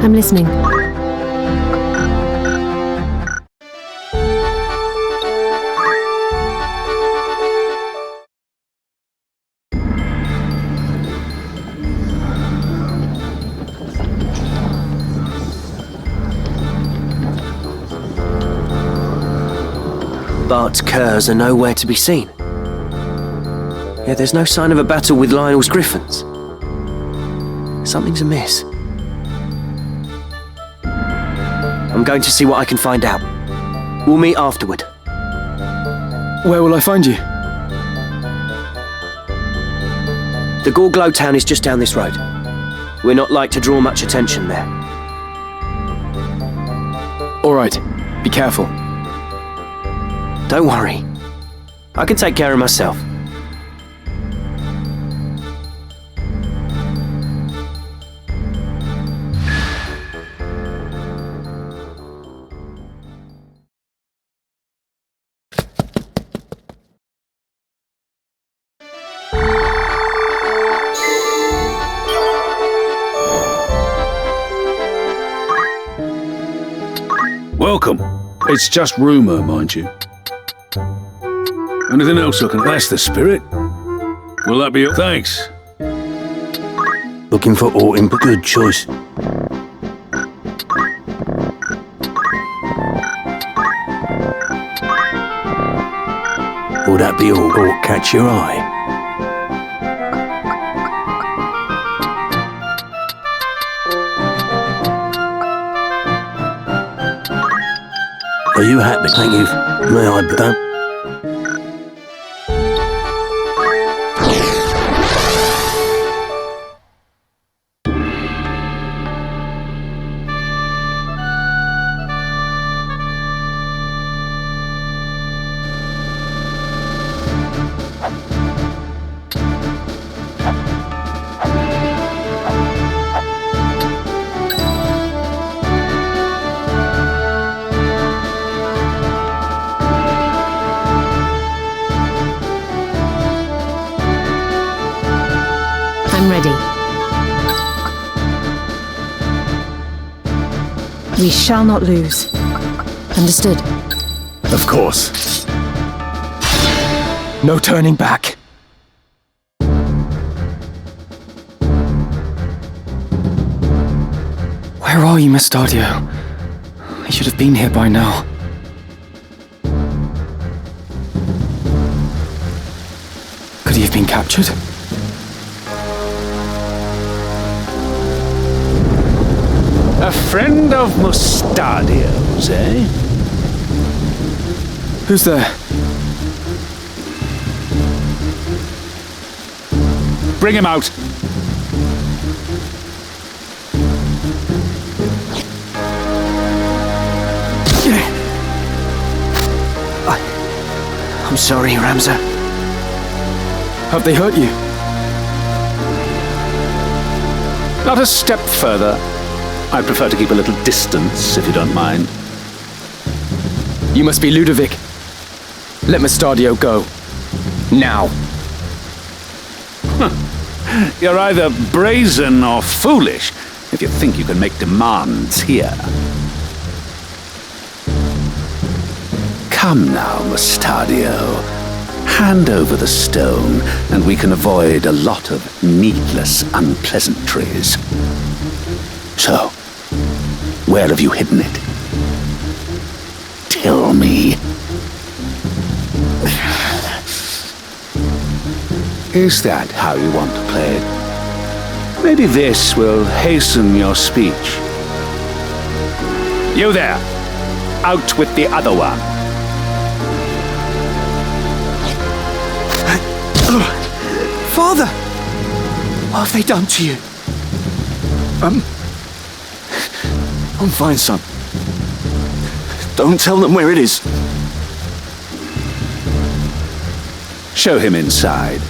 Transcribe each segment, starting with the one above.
I'm listening. Bart's curs are nowhere to be seen. Yeah, there's no sign of a battle with Lionel's griffins. Something's amiss. I'm going to see what I can find out. We'll meet afterward. Where will I find you? The Gorglow town is just down this road. We're not like to draw much attention there. All right, be careful. Don't worry. I can take care of myself. Welcome. It's just rumour, mind you. Anything else looking? That's the spirit. Will that be? Thanks. Looking for Autumn, but good choice. Will that be all, or catch your eye? Are you happy? Thank you. May I don't? I'm ready. We shall not lose. Understood? Of course. No turning back. Where are you, Mustadio? I should have been here by now. Could he have been captured? A friend of Mustadio's, eh? Who's there? Bring him out. I'm sorry, Ramza. Have they hurt you? Not a step further. I'd prefer to keep a little distance, if you don't mind. You must be Ludovic. Let Mustadio go. Now. You're either brazen or foolish if you think you can make demands here. Come now, Mustadio. Hand over the stone, and we can avoid a lot of needless unpleasantries. So, where have you hidden it? Tell me. Is that how you want to play it? Maybe this will hasten your speech. You there! Out with the other one! Father! What have they done to you? I'm fine, son. Don't tell them where it is. Show him inside.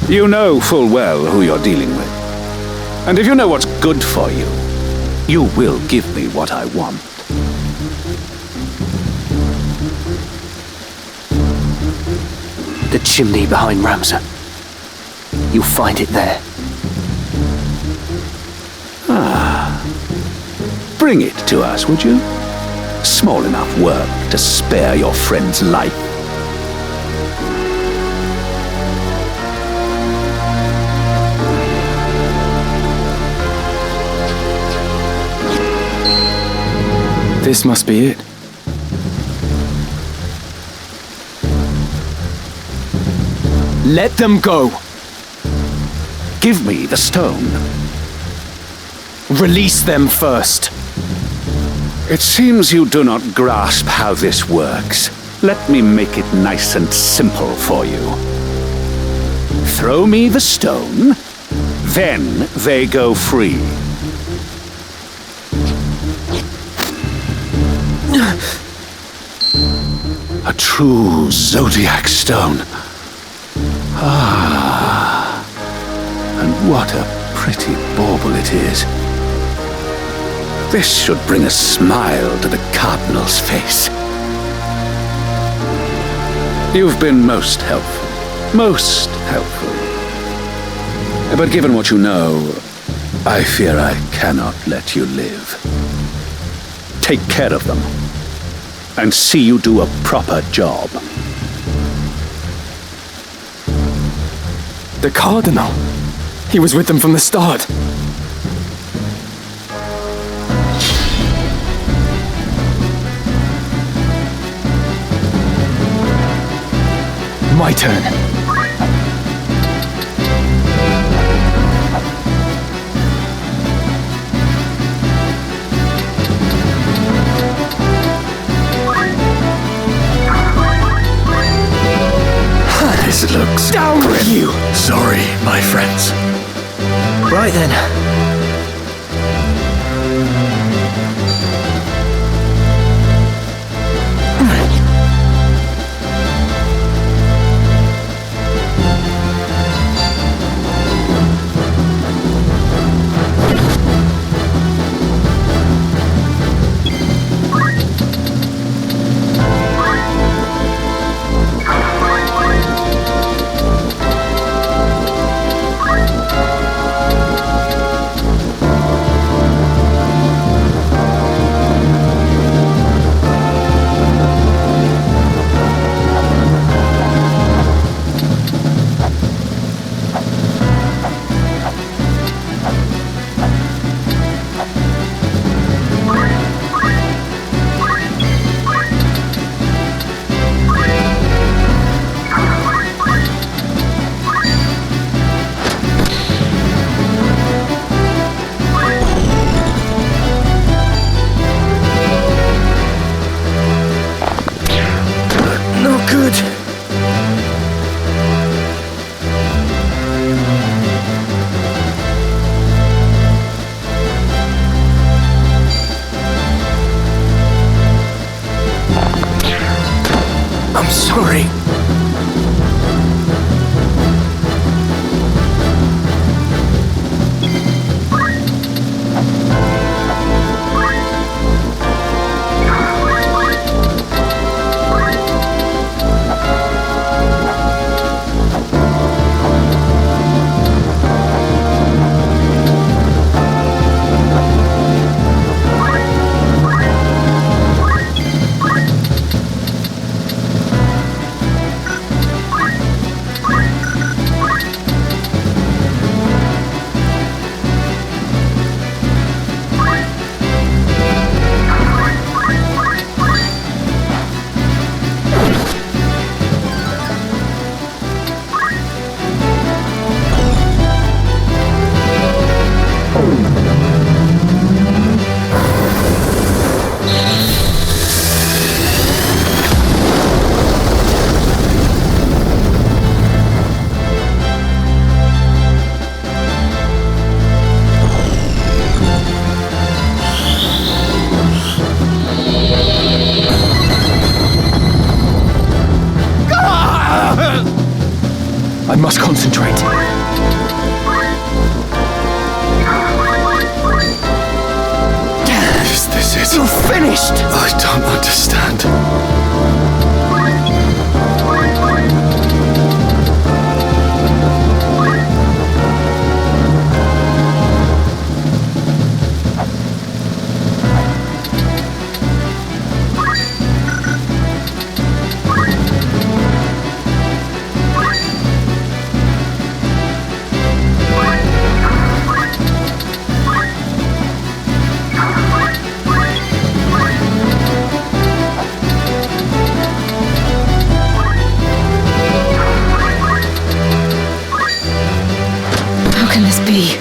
You know full well who you're dealing with. And if you know what's good for you, you will give me what I want. The chimney behind Ramza. You'll find it there. Bring it to us, would you? Small enough work to spare your friend's life. This must be it. Let them go! Give me the stone. Release them first. It seems you do not grasp how this works. Let me make it nice and simple for you. Throw me the stone, then they go free. A true zodiac stone. And what a pretty bauble it is. This should bring a smile to the Cardinal's face. You've been most helpful. Most helpful. But given what you know, I fear I cannot let you live. Take care of them, and see you do a proper job. The Cardinal. He was with them from the start. My turn. This looks Down grim. with you! Sorry, my friends. Right then. I'm sorry. I must concentrate. Is this it? You're finished! I don't understand. can this be?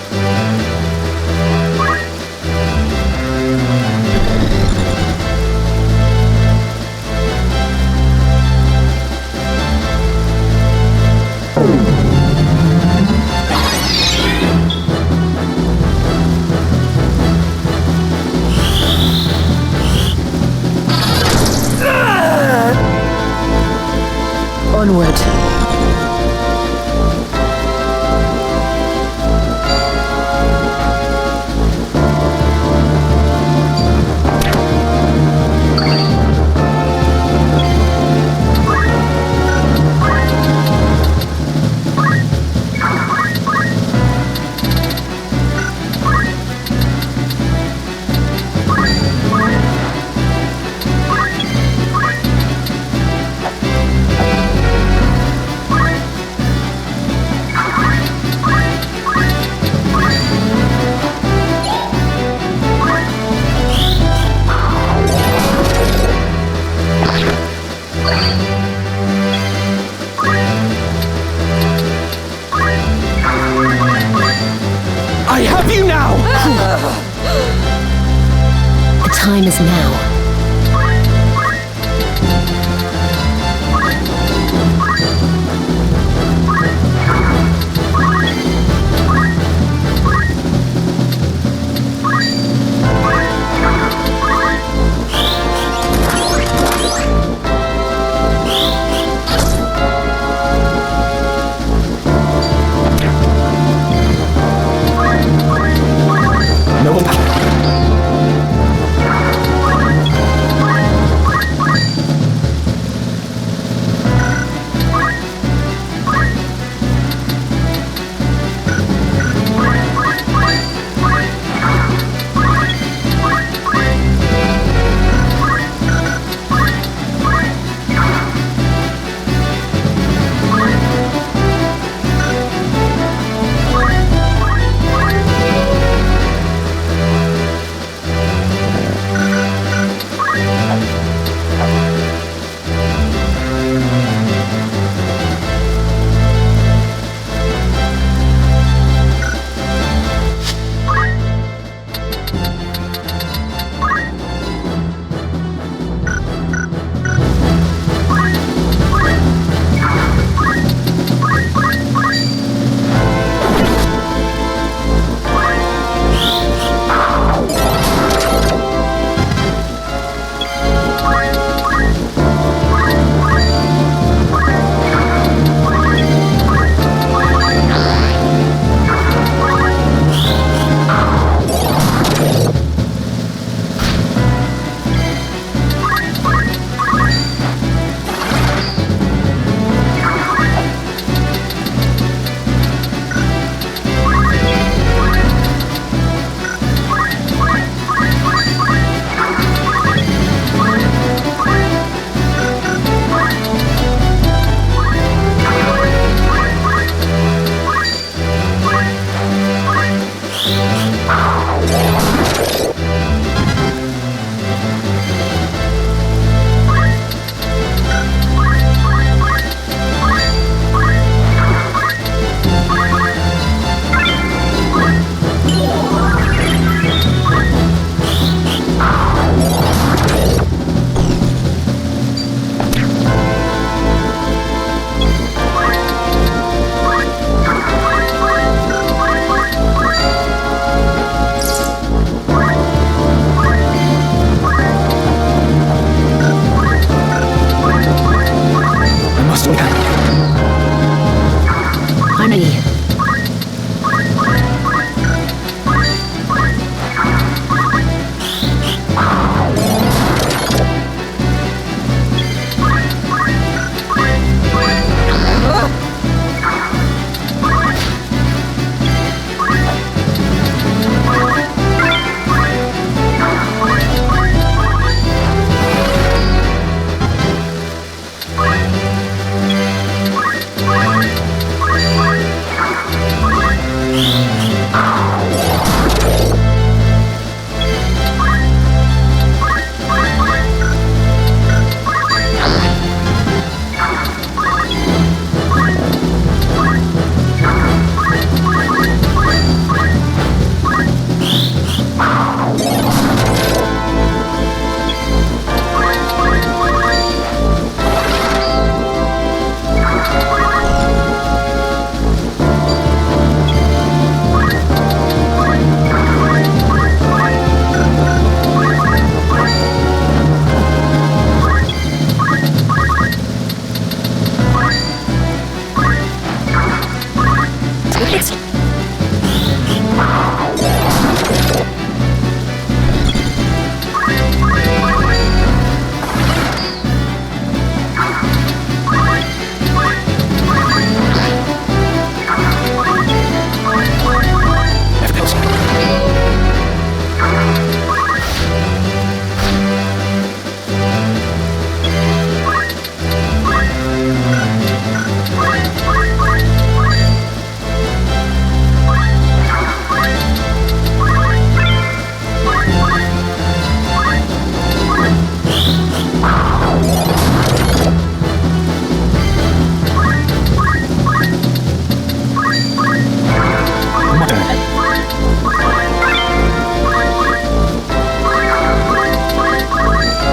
Onward. I have you now! The time is now.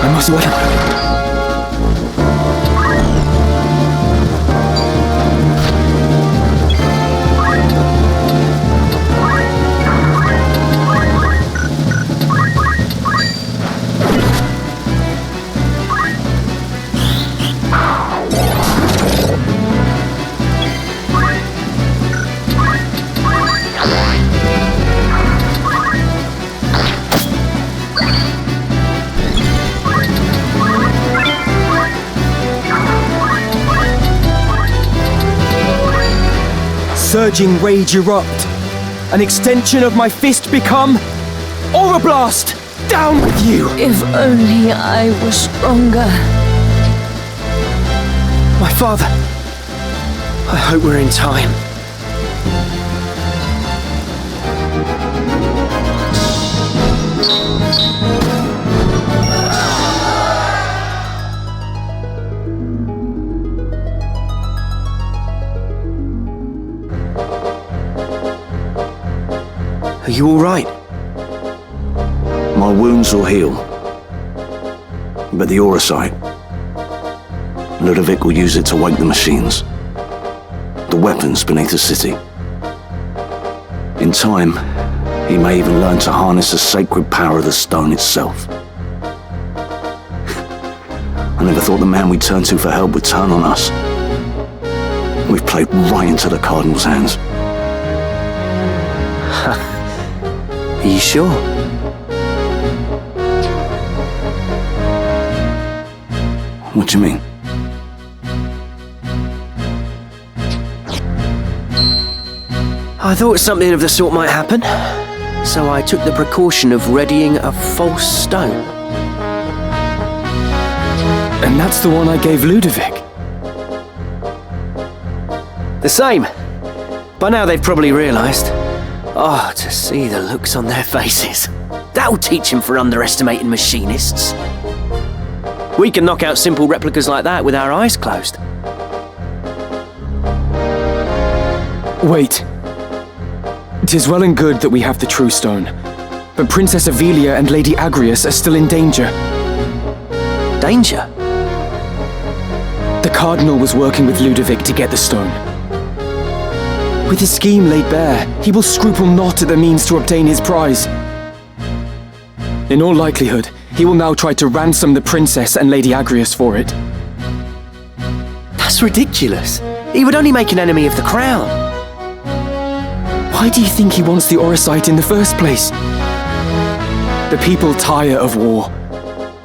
I must wait. Surging rage erupt. An extension of my fist become Aura Blast! Down with you! If only I were stronger. My father. I hope we're in time. Are you all right? My wounds will heal. But the aura site, Ludovic will use it to wake the machines. The weapons beneath the city. In time, he may even learn to harness the sacred power of the stone itself. I never thought the man we turned to for help would turn on us. We've played right into the Cardinal's hands. Are you sure? What do you mean? I thought something of the sort might happen, so I took the precaution of readying a false stone. And that's the one I gave Ludovic. The same. By now they've probably realised. Oh, to see the looks on their faces. That'll teach them for underestimating machinists. We can knock out simple replicas like that with our eyes closed. Wait. 'Tis well and good that we have the true stone, but Princess Avelia and Lady Agrias are still in danger. Danger? The Cardinal was working with Ludovic to get the stone. With his scheme laid bare, he will scruple not at the means to obtain his prize. In all likelihood, he will now try to ransom the Princess and Lady Agrias for it. That's ridiculous. He would only make an enemy of the crown. Why do you think he wants the Orosite in the first place? The people tire of war.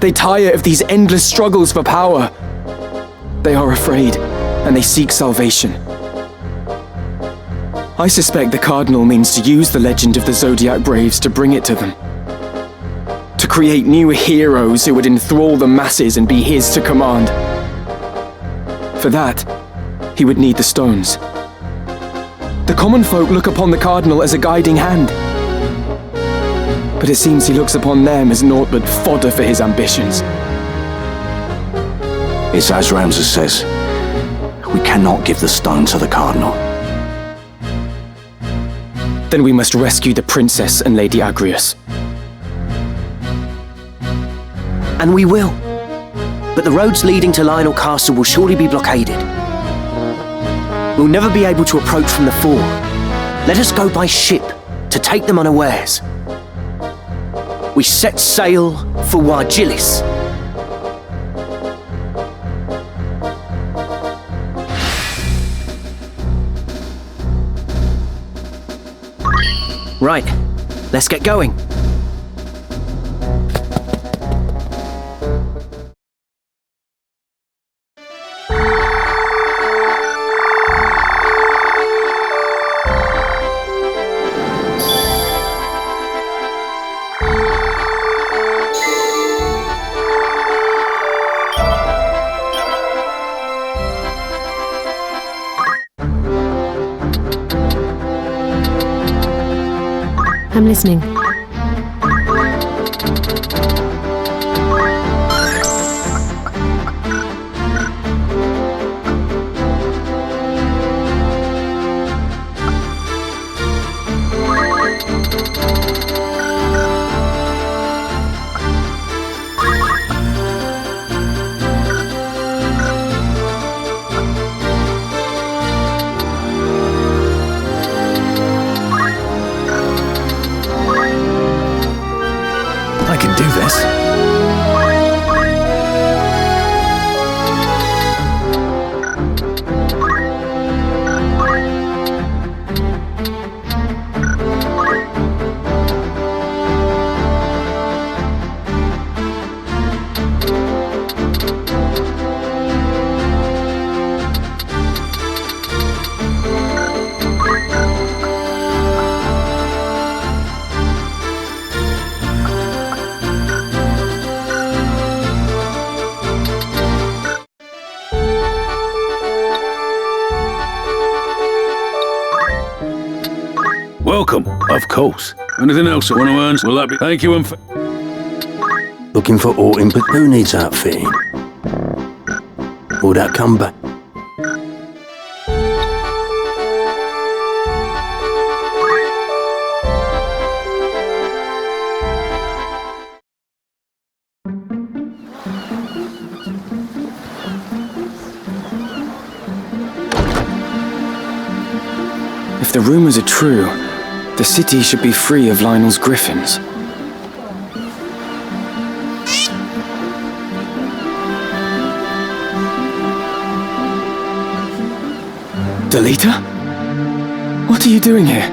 They tire of these endless struggles for power. They are afraid, and they seek salvation. I suspect the Cardinal means to use the legend of the Zodiac Braves to bring it to them. To create new heroes who would enthrall the masses and be his to command. For that, he would need the stones. The common folk look upon the Cardinal as a guiding hand. But it seems he looks upon them as naught but fodder for his ambitions. It's as Ramses says. We cannot give the stone to the Cardinal. Then we must rescue the Princess and Lady Agrias. And we will. But the roads leading to Lionel Castle will surely be blockaded. We'll never be able to approach from the fort. Let us go by ship to take them unawares. We set sail for Wargilis. Right, let's get going. I'm listening. I can do this. Welcome, of course. Anything else I want to earn? Will that be? Thank you and Looking for aught but who needs outfitting? Will that come back? If the rumors are true, the city should be free of Lionel's griffins. Delita? What are you doing here?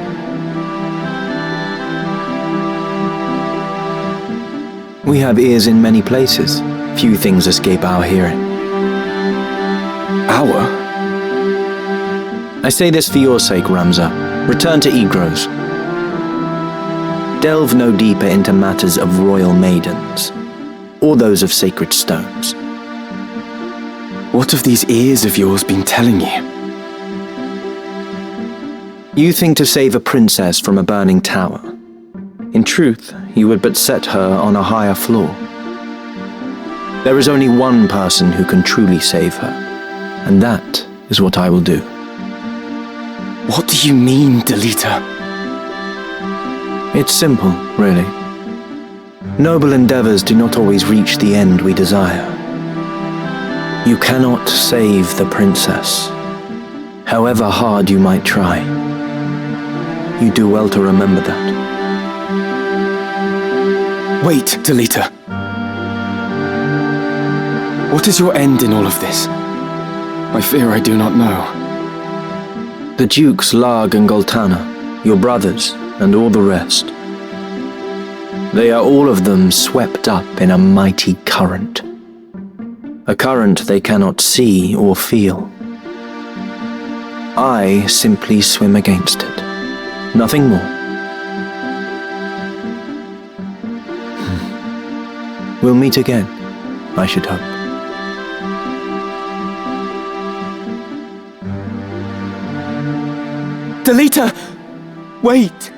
We have ears in many places. Few things escape our hearing. Our? I say this for your sake, Ramza. Return to Egros. Delve no deeper into matters of royal maidens, or those of sacred stones. What have these ears of yours been telling you? You think to save a princess from a burning tower. In truth, you would but set her on a higher floor. There is only one person who can truly save her, and that is what I will do. What do you mean, Delita? It's simple, really. Noble endeavors do not always reach the end we desire. You cannot save the princess, however hard you might try. You do well to remember that. Wait, Delita. What is your end in all of this? I fear I do not know. The Dukes Larg and Goltana, your brothers, and all the rest. They are all of them swept up in a mighty current. A current they cannot see or feel. I simply swim against it. Nothing more. We'll meet again, I should hope. Delita! Wait!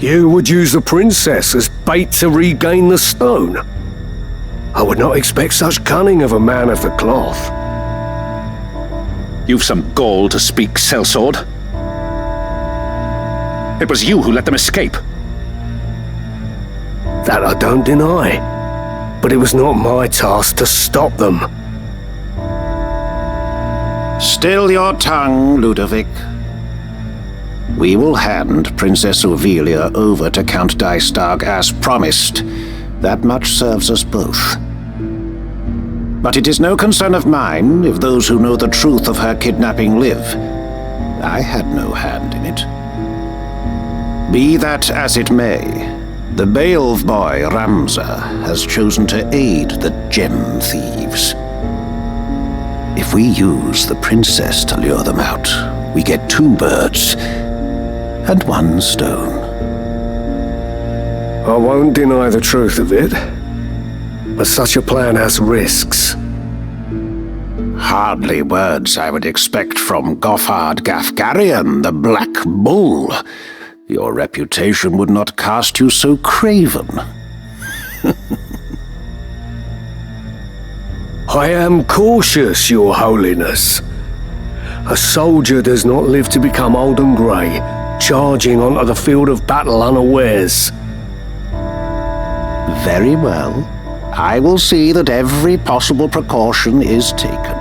you would use the princess as bait to regain the stone. I would not expect such cunning of a man of the cloth. You've some gall to speak, sellsword. It was you who let them escape. That I don't deny, but it was not my task to stop them. Still your tongue, Ludovic. We will hand Princess Ovelia over to Count Dystag as promised. That much serves us both. But it is no concern of mine if those who know the truth of her kidnapping live. I had no hand in it. Be that as it may, the Beowulf boy, Ramza, has chosen to aid the gem thieves. If we use the princess to lure them out, we get 2 birds and 1 stone. I won't deny the truth of it, but such a plan has risks. Hardly words I would expect from Goffard Gafgarian, the Black Bull. Your reputation would not cast you so craven. I am cautious, Your Holiness. A soldier does not live to become old and grey, charging onto the field of battle unawares. Very well. I will see that every possible precaution is taken.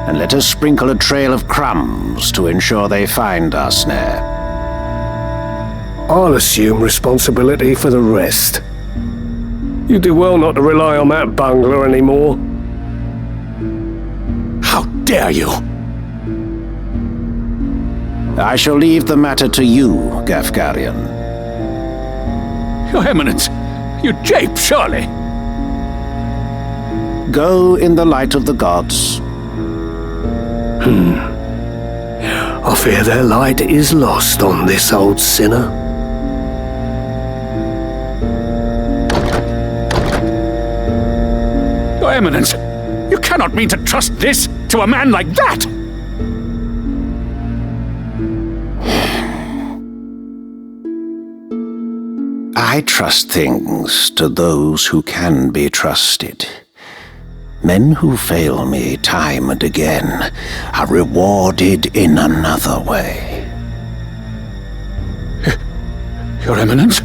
And let us sprinkle a trail of crumbs to ensure they find our snare. I'll assume responsibility for the rest. You do well not to rely on that bungler anymore. How dare you! I shall leave the matter to you, Gafgarian. Your Eminence, you jape, surely? Go in the light of the gods. I fear their light is lost on this old sinner. Your Eminence, you cannot mean to trust this to a man like that! I trust things to those who can be trusted. Men who fail me time and again are rewarded in another way. Your Eminence?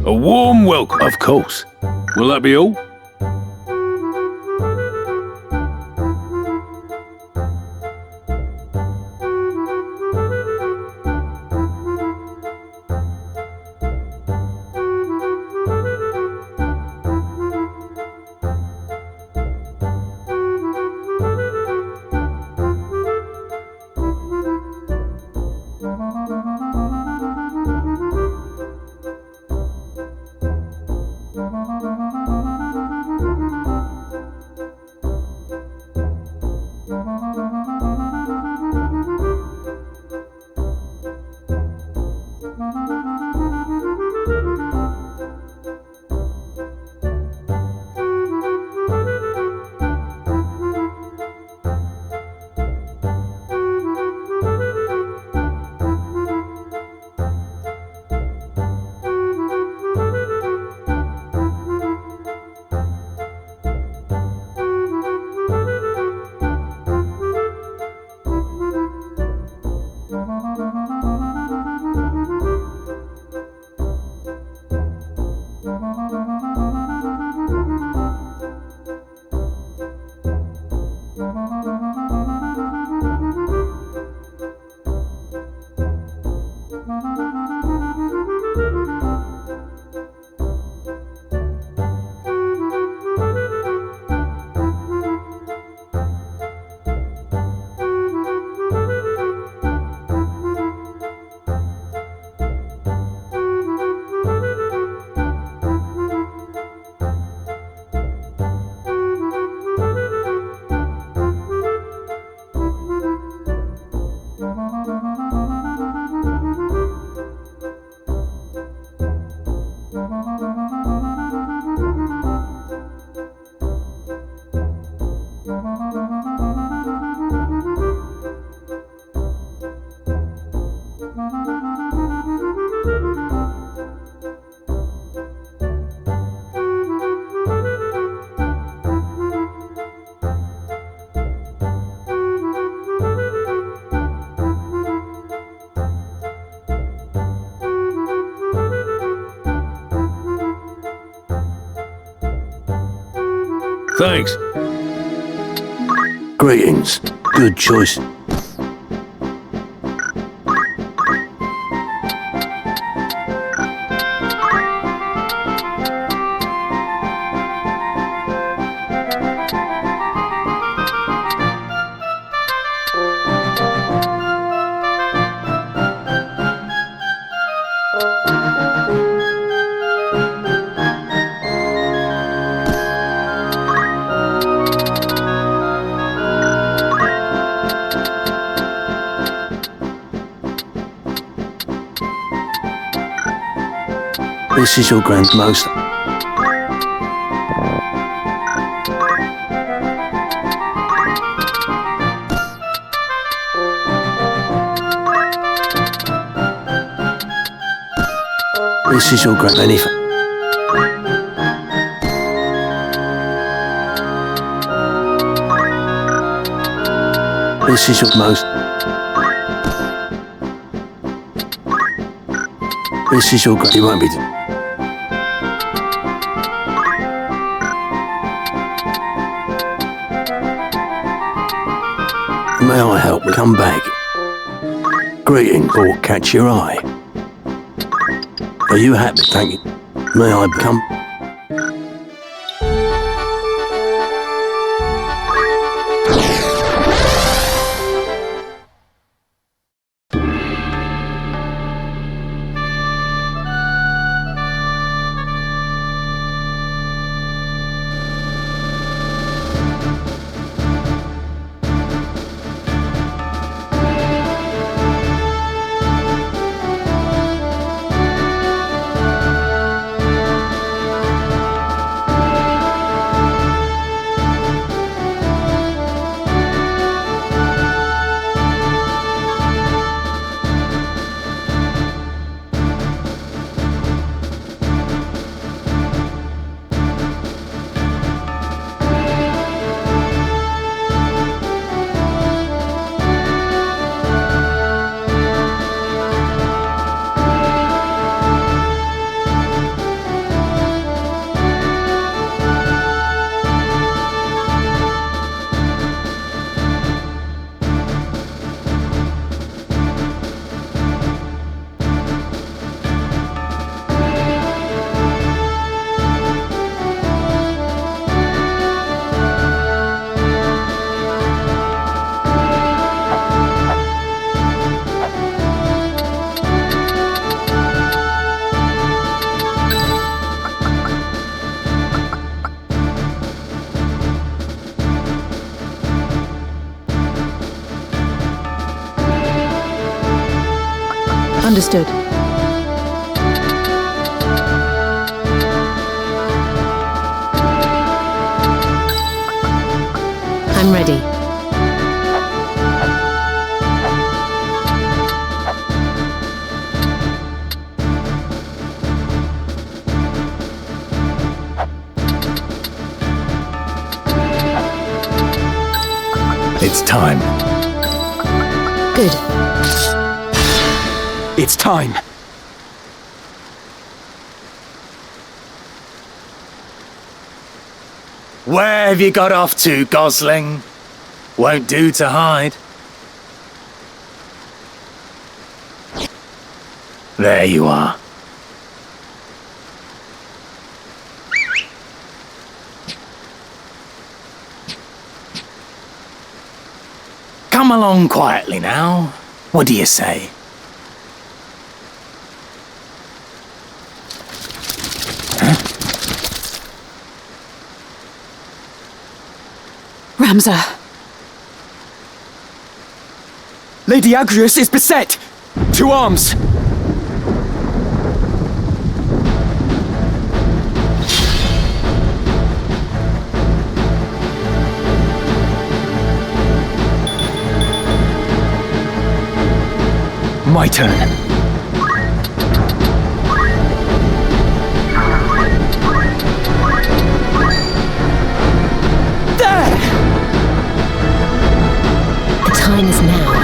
A warm welcome. Of course. Will that be all? Thanks. Greetings. Good choice. This is your grandmost. This is your granny. This is your most. This is your granny. You won't be. May I help you come back? Greetings or catch your eye. Are you happy? Thank you. May I come? Understood. I'm ready. It's time. Good. It's time. Where have you got off to, Gosling? Won't do to hide. There you are. Come along quietly now. What do you say? Ramsar. Lady Agrius is beset! To arms! My turn. Time is now.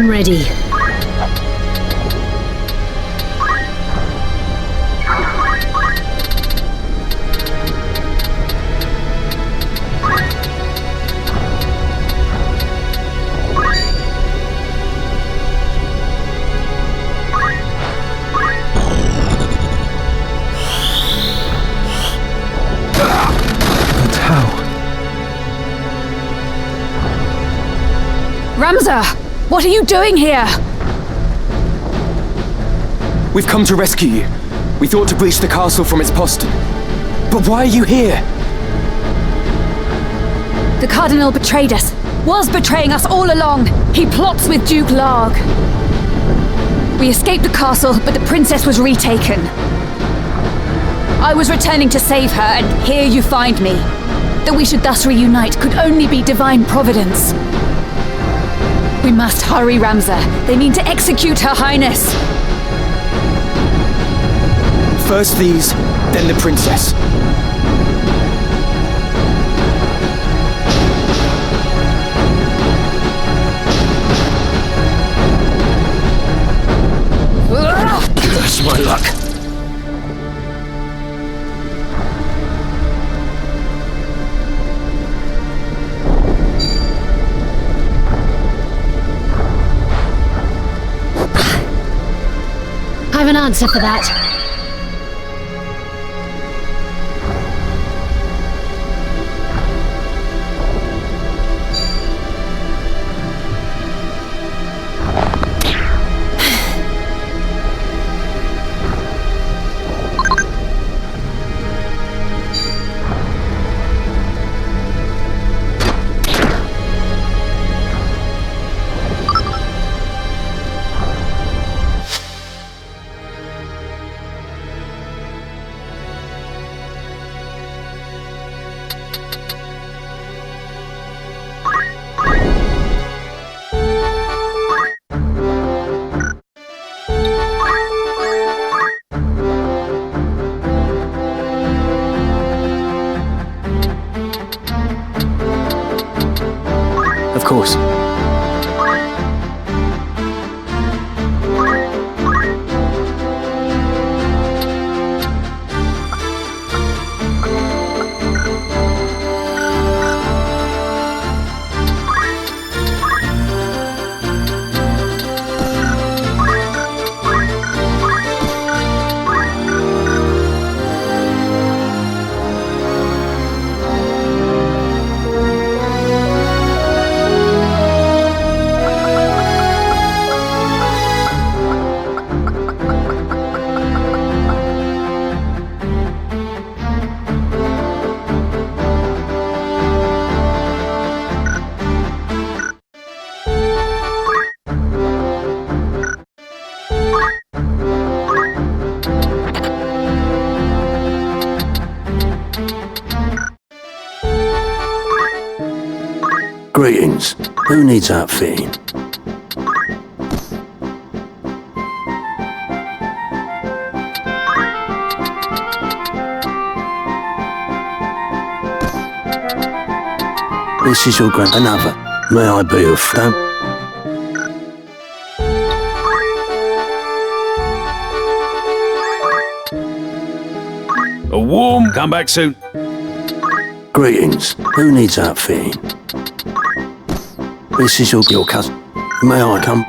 I'm ready. Ramza! What are you doing here? We've come to rescue you. We thought to breach the castle from its postern. But why are you here? The Cardinal betrayed us. Was betraying us all along. He plots with Duke Larg. We escaped the castle, but the princess was retaken. I was returning to save her, and here you find me. That we should thus reunite could only be divine providence. We must hurry, Ramza. They mean to execute Her Highness. First these, then the princess. That's my luck. I have an answer for that. Of course. Greetings. Who needs outfitting? This is your another. May I be of friend? A warm. Come back soon. Greetings. Who needs outfitting? This is your cousin. May I come?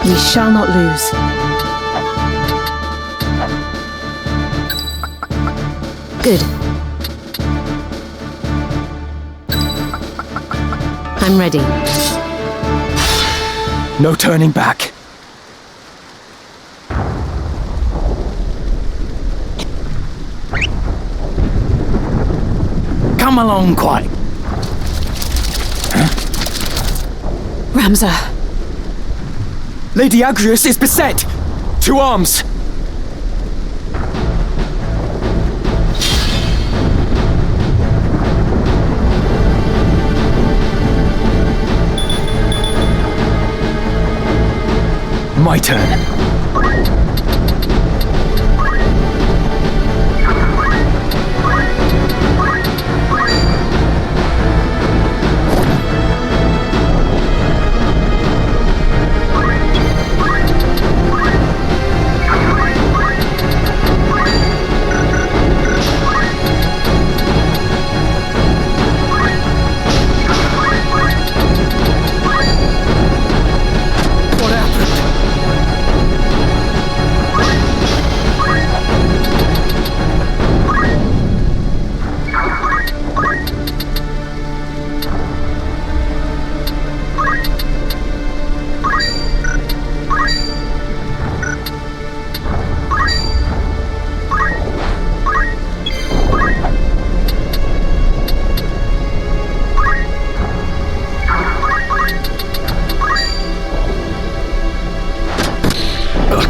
We shall not lose. Good. I'm ready. No turning back. along quiet. Ramza. Lady Agrius is beset! To arms! My turn.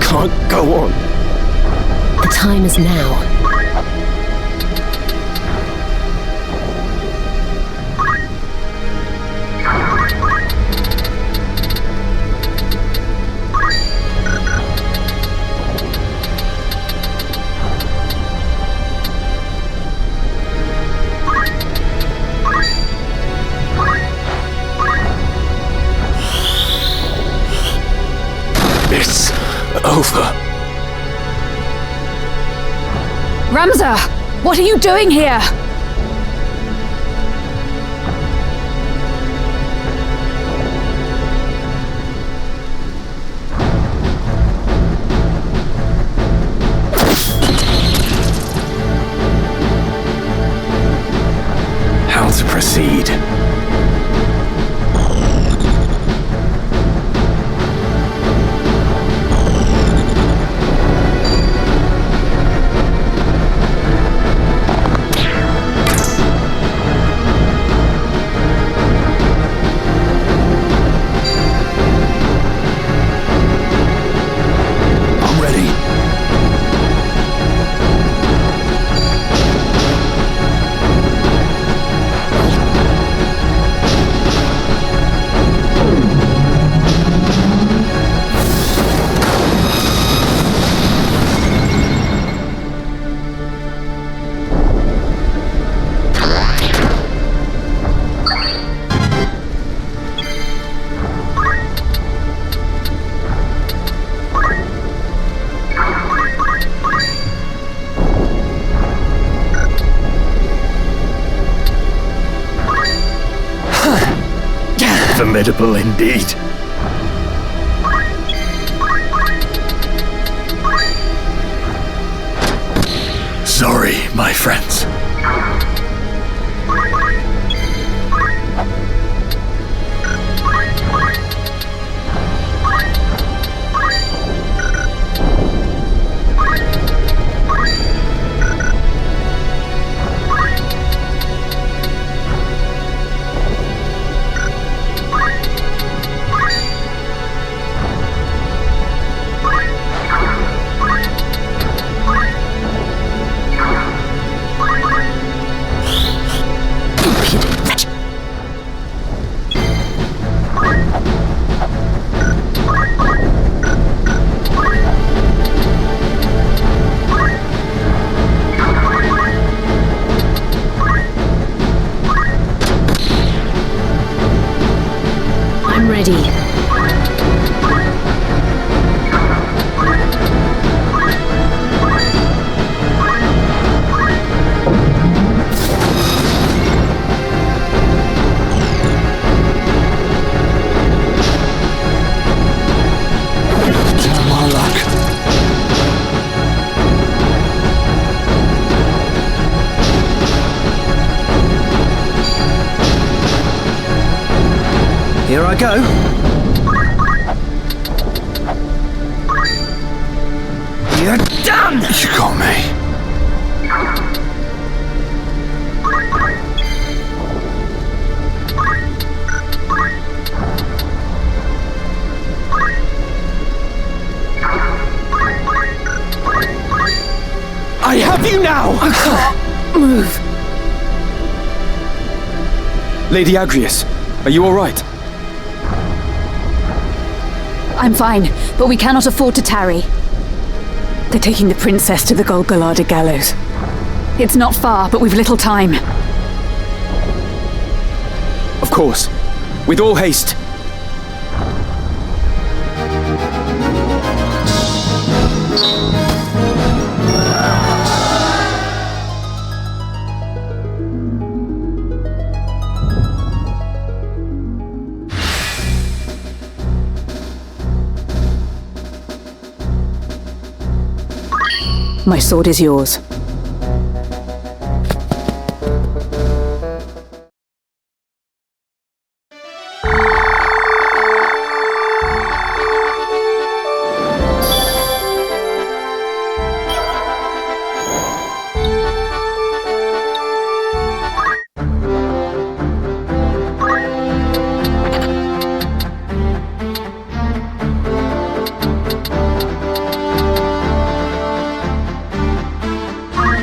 Can't go on. The time is now. It's over. Ramza! What are you doing here? How to proceed? Formidable indeed. Sorry, my friends. I'm ready. Here I go. You're done! You got me. I have you now! I can't move. Lady Agrius, are you alright? I'm fine, but we cannot afford to tarry. They're taking the princess to the Golgolada gallows. It's not far, but we've little time. Of course. With all haste. My sword is yours.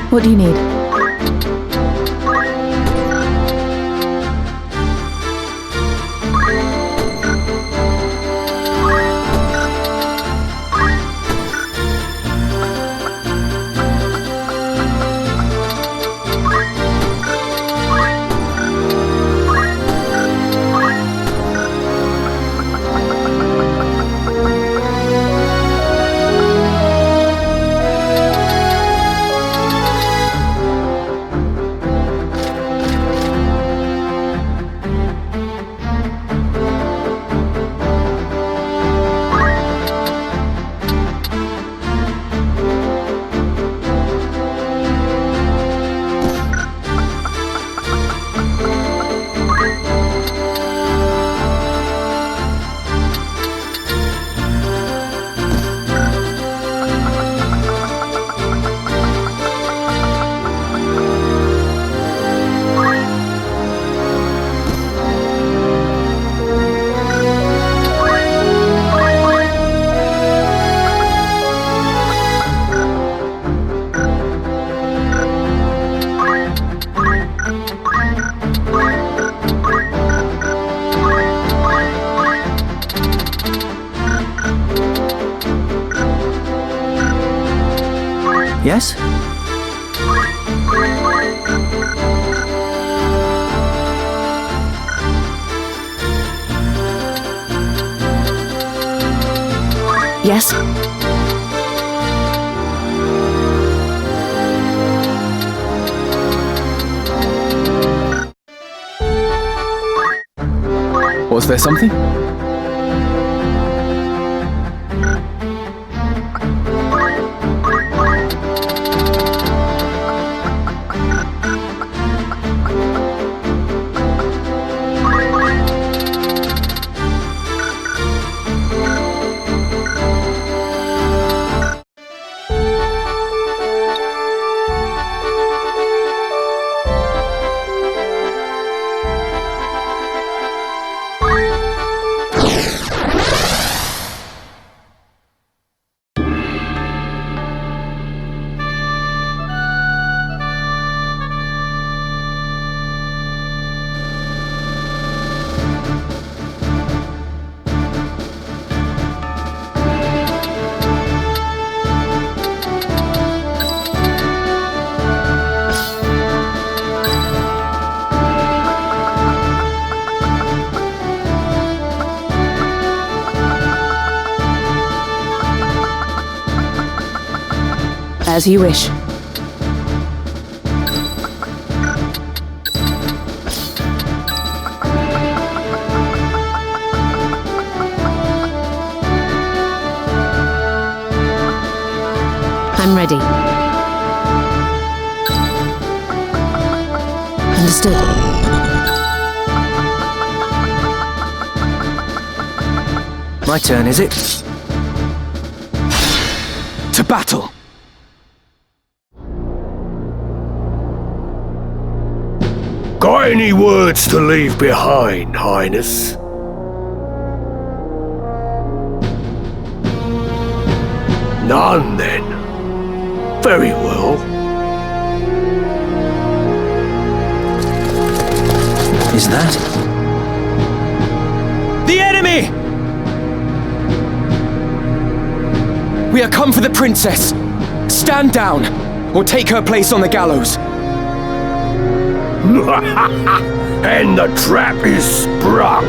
What do you need? Yes? Yes? Was there something? As you wish. I'm ready. Understood. My turn, is it? To battle! Got any words to leave behind, Highness? None, then. Very well. Is that... The enemy! We are come for the princess. Stand down, or take her place on the gallows. And the trap is sprung.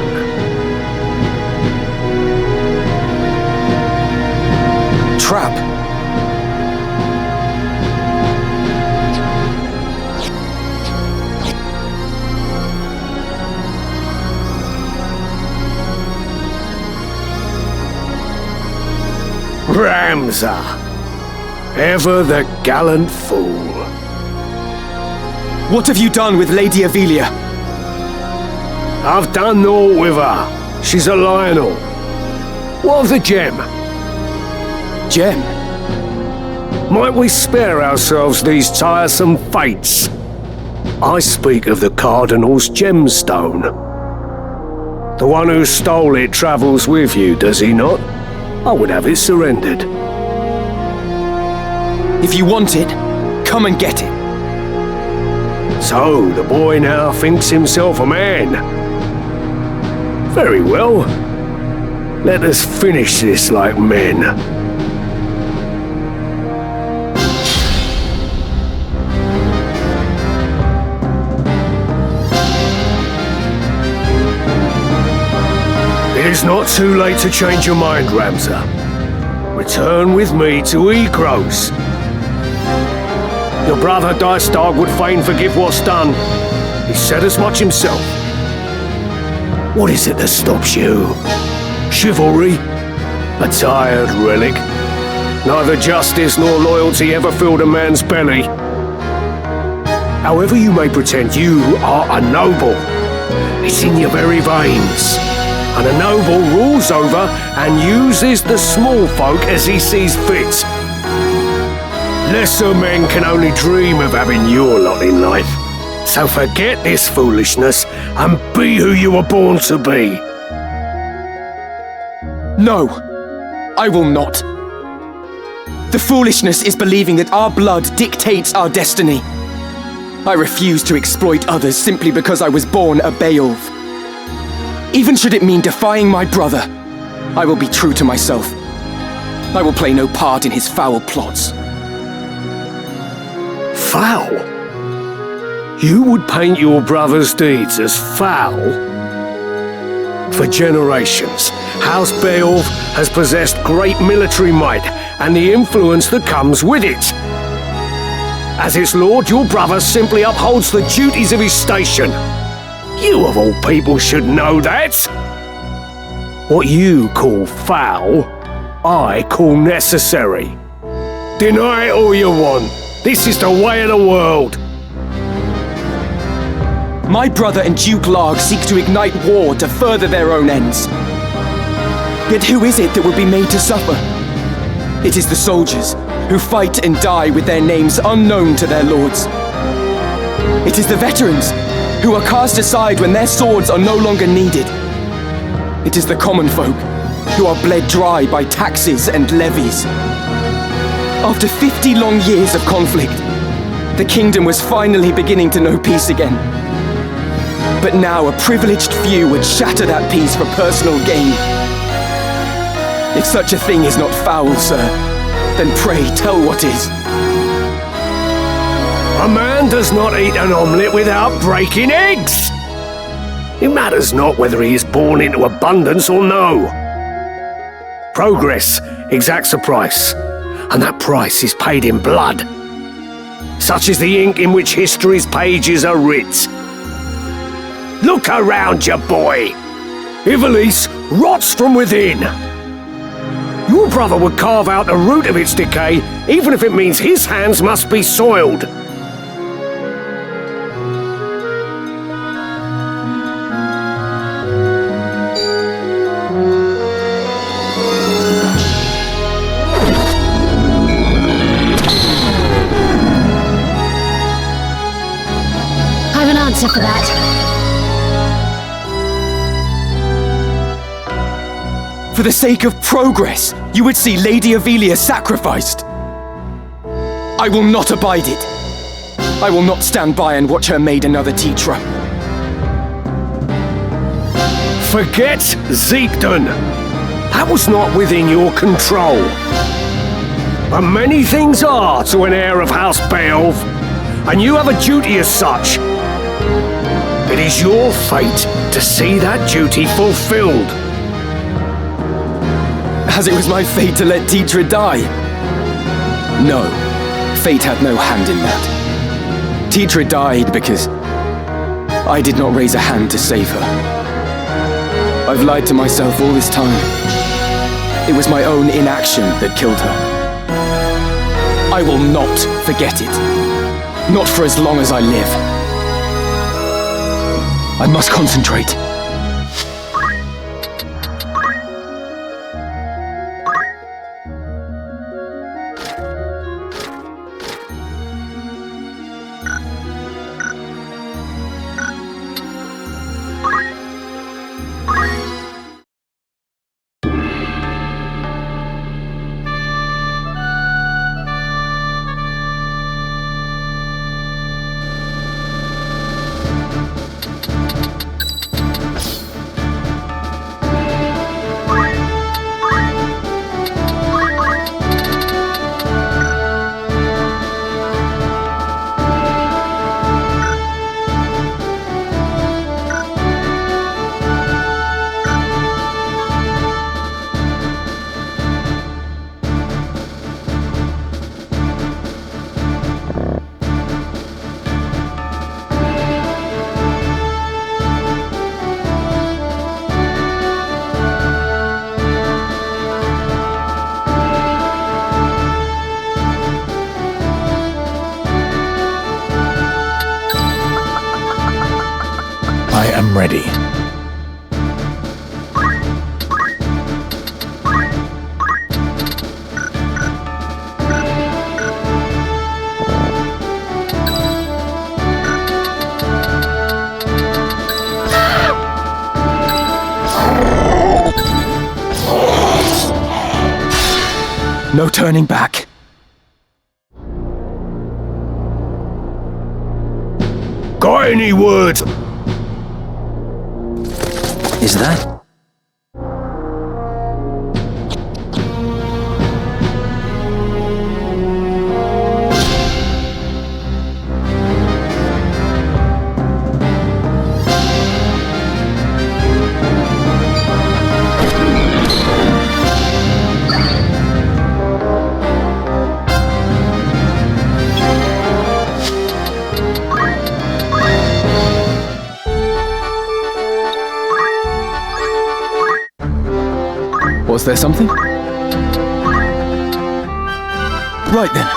Trap? Ramsar, ever the gallant fool. What have you done with Lady Avelia? I've done naught with her. She's a Lionel. What of the gem? Gem? Might we spare ourselves these tiresome fates? I speak of the Cardinal's gemstone. The one who stole it travels with you, does he not? I would have it surrendered. If you want it, come and get it. So, the boy now thinks himself a man. Very well. Let us finish this like men. It is not too late to change your mind, Ramsar. Return with me to Egros. Your brother Dystag would fain forgive what's done. He said as much himself. What is it that stops you? Chivalry? A tired relic? Neither justice nor loyalty ever filled a man's belly. However you may pretend, you are a noble. It's in your very veins. And a noble rules over and uses the small folk as he sees fit. Lesser men can only dream of having your lot in life. So forget this foolishness and be who you were born to be. No, I will not. The foolishness is believing that our blood dictates our destiny. I refuse to exploit others simply because I was born a Beowulf. Even should it mean defying my brother, I will be true to myself. I will play no part in his foul plots. Foul? You would paint your brother's deeds as foul? For generations, House Beowulf has possessed great military might and the influence that comes with it. As its lord, your brother simply upholds the duties of his station. You of all people should know that. What you call foul, I call necessary. Deny it all you want. This is the way of the world. My brother and Duke Larg seek to ignite war to further their own ends. Yet who is it that will be made to suffer? It is the soldiers who fight and die with their names unknown to their lords. It is the veterans who are cast aside when their swords are no longer needed. It is the common folk who are bled dry by taxes and levies. After 50 long years of conflict, the kingdom was finally beginning to know peace again. But now a privileged few would shatter that peace for personal gain. If such a thing is not foul, sir, then pray tell what is. A man does not eat an omelette without breaking eggs. It matters not whether he is born into abundance or no. Progress exacts a price, and that price is paid in blood. Such is the ink in which history's pages are writ. Look around you, boy. Ivalice rots from within. Your brother would carve out the root of its decay, even if it means his hands must be soiled. I have an answer for that. For the sake of progress, you would see Lady Avelia sacrificed. I will not abide it. I will not stand by and watch her made another Tetra. Forget Zeepton. That was not within your control. But many things are to an heir of House Beowulf, and you have a duty as such. It is your fate to see that duty fulfilled. As it was my fate to let Tetra die. No, fate had no hand in that. Tetra died because I did not raise a hand to save her. I've lied to myself all this time. It was my own inaction that killed her. I will not forget it. Not for as long as I live. I must concentrate. I am ready. No turning back. Got any words? Is that? Was there something? Right then.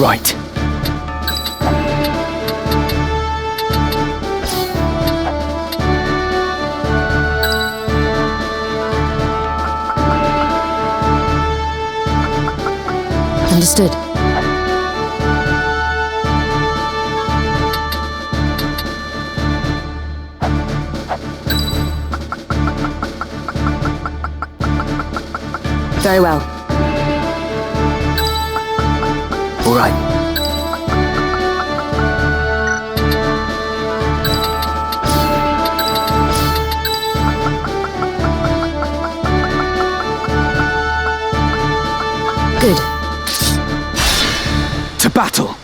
Right. Understood. Very well. All right. Good. To battle!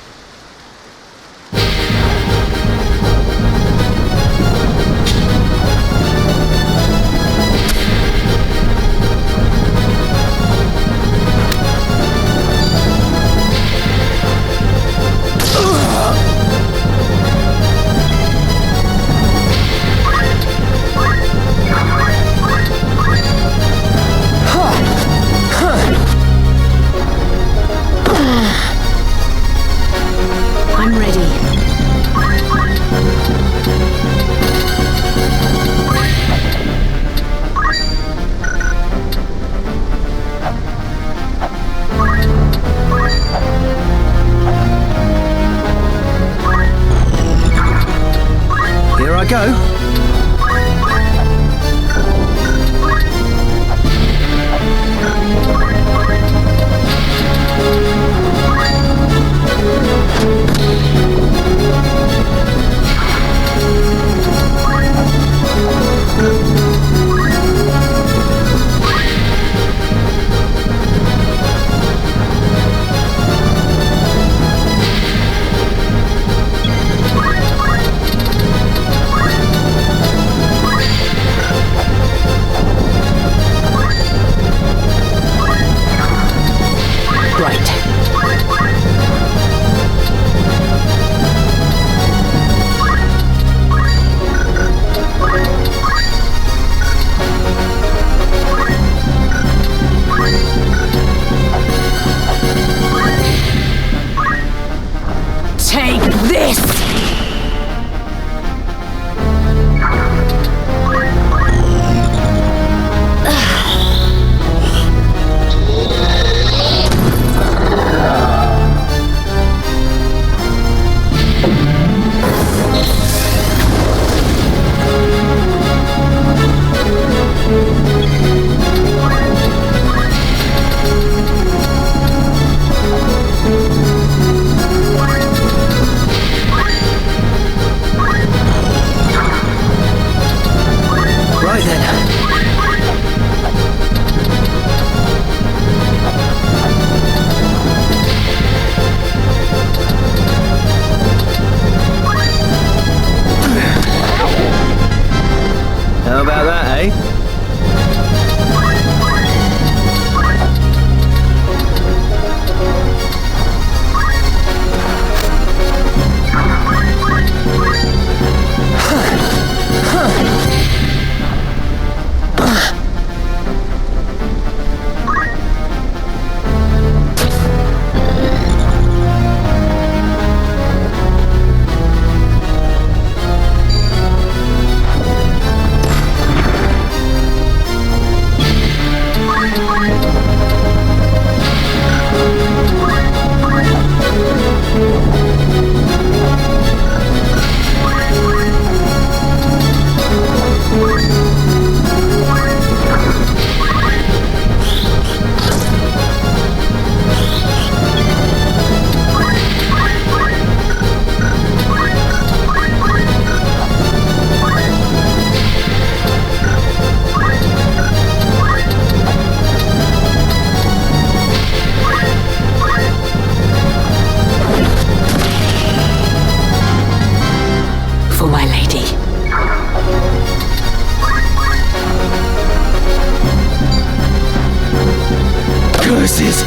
Curses!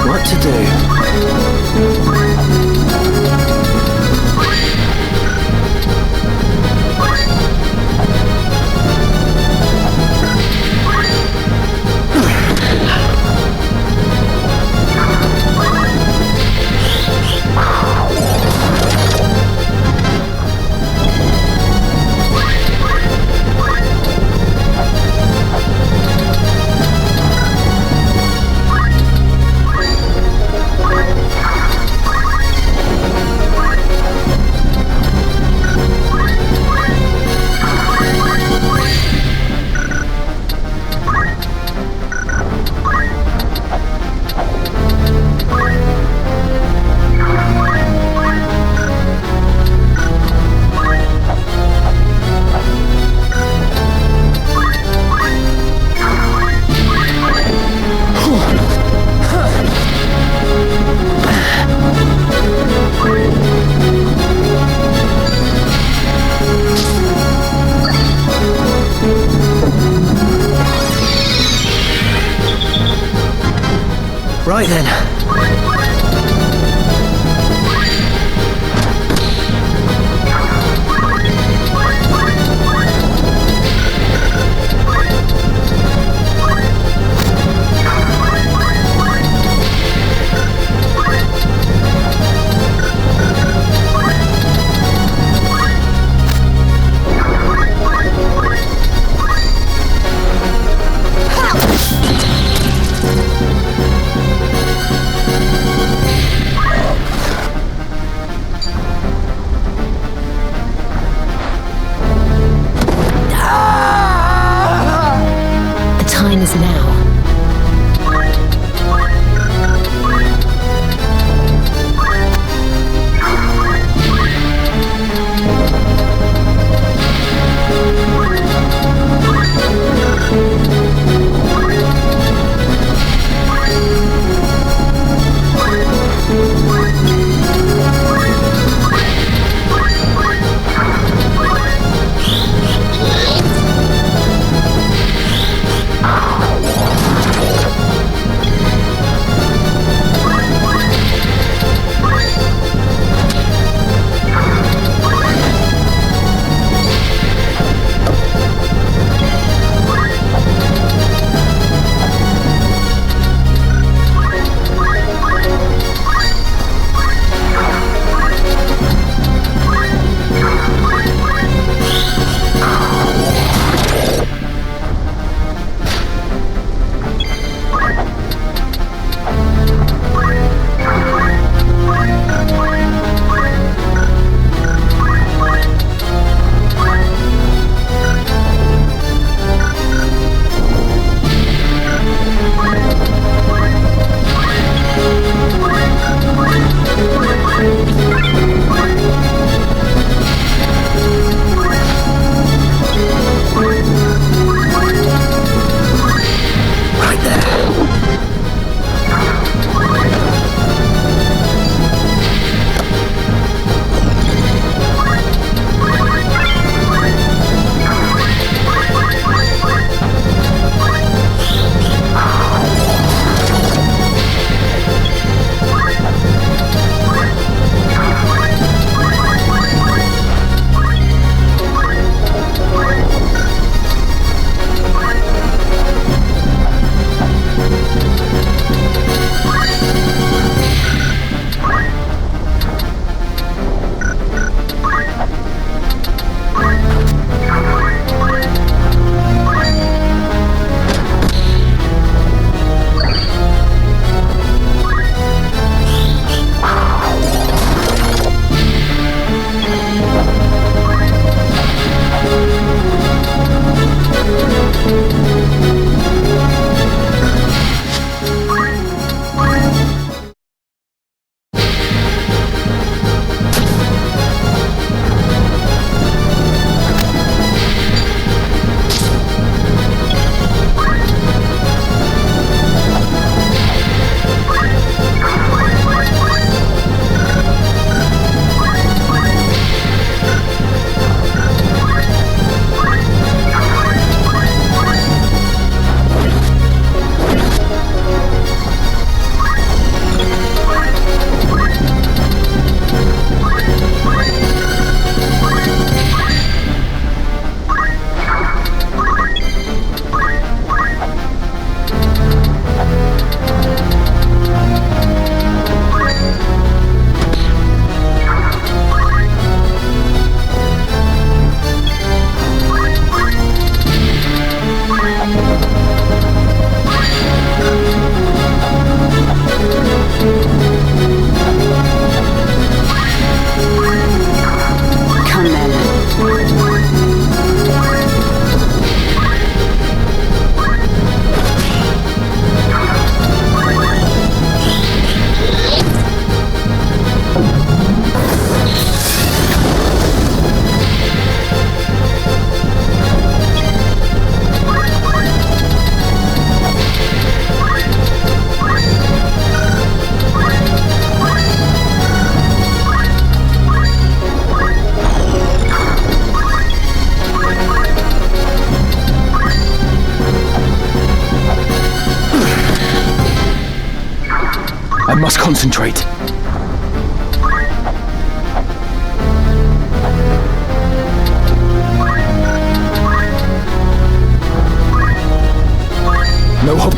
What to do? Right then. The time is now. I must concentrate. No hope.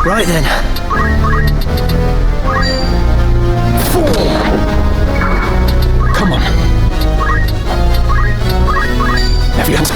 Right then. Come on. Everyone's...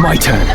My turn.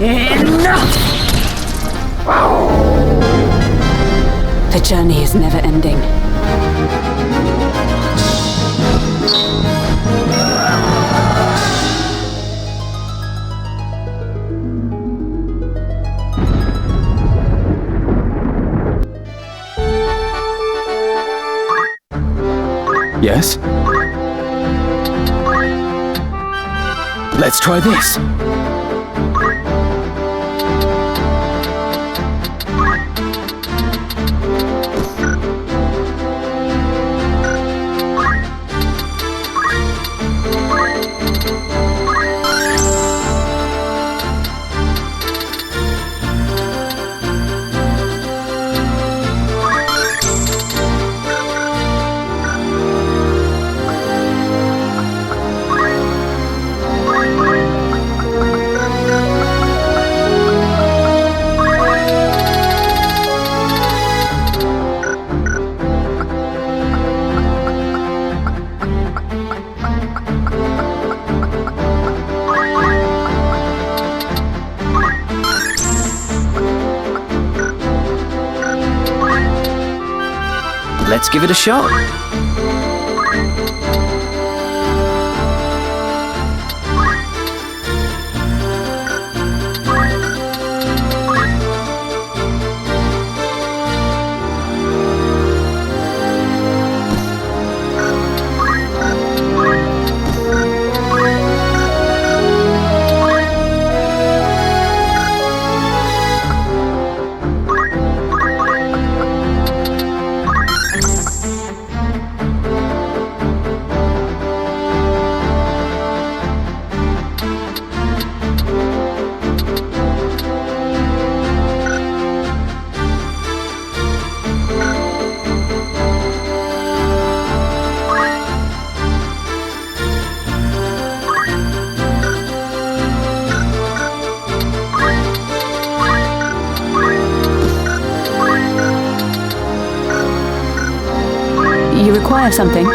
Enough! The journey is never ending. Yes? Let's try this. Let's give it a shot. You require something?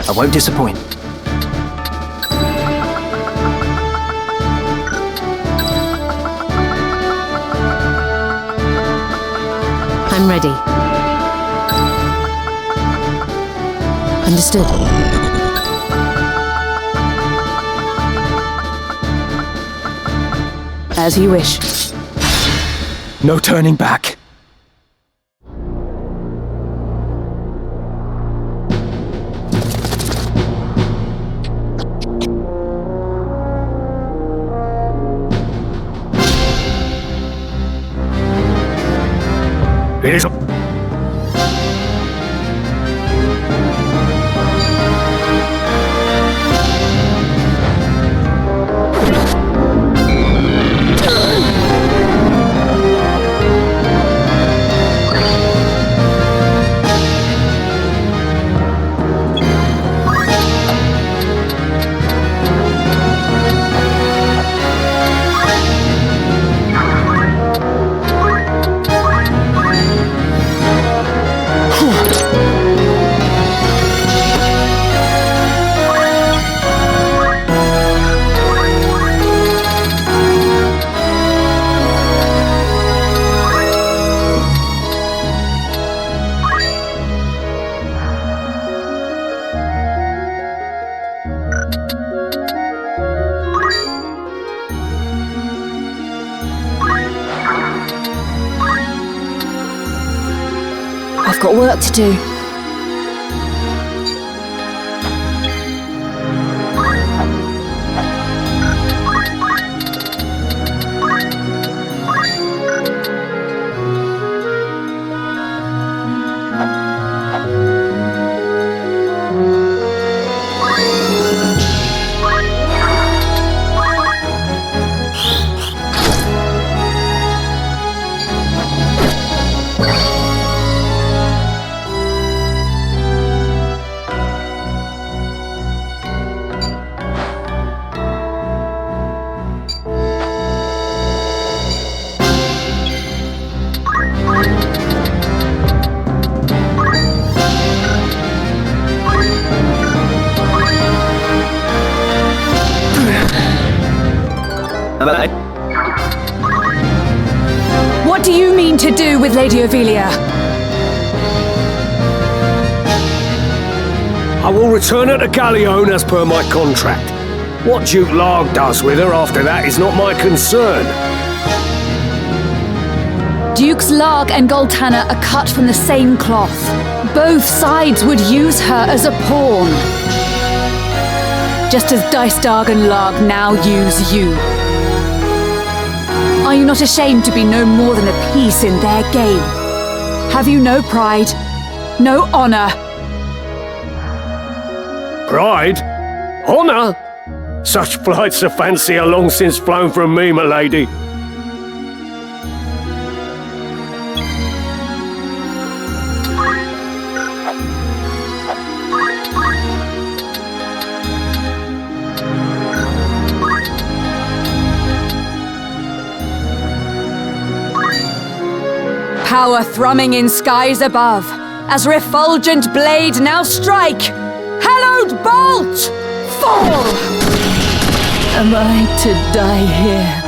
I won't disappoint. I'm ready. Understood. As you wish. No turning back. It is. I've got work to do. do with Lady Ophelia? I will return her to Galleon as per my contract. What Duke Larg does with her after that is not my concern. Dukes Larg and Goltanna are cut from the same cloth. Both sides would use her as a pawn. Just as Dystarg and Larg now use you. Are you not ashamed to be no more than a piece in their game? Have you no pride? No honor? Pride? Honor? Such flights of fancy are long since flown from me, my lady. Power thrumming in skies above, as refulgent blade now strike! Hallowed bolt! Fall! Am I to die here?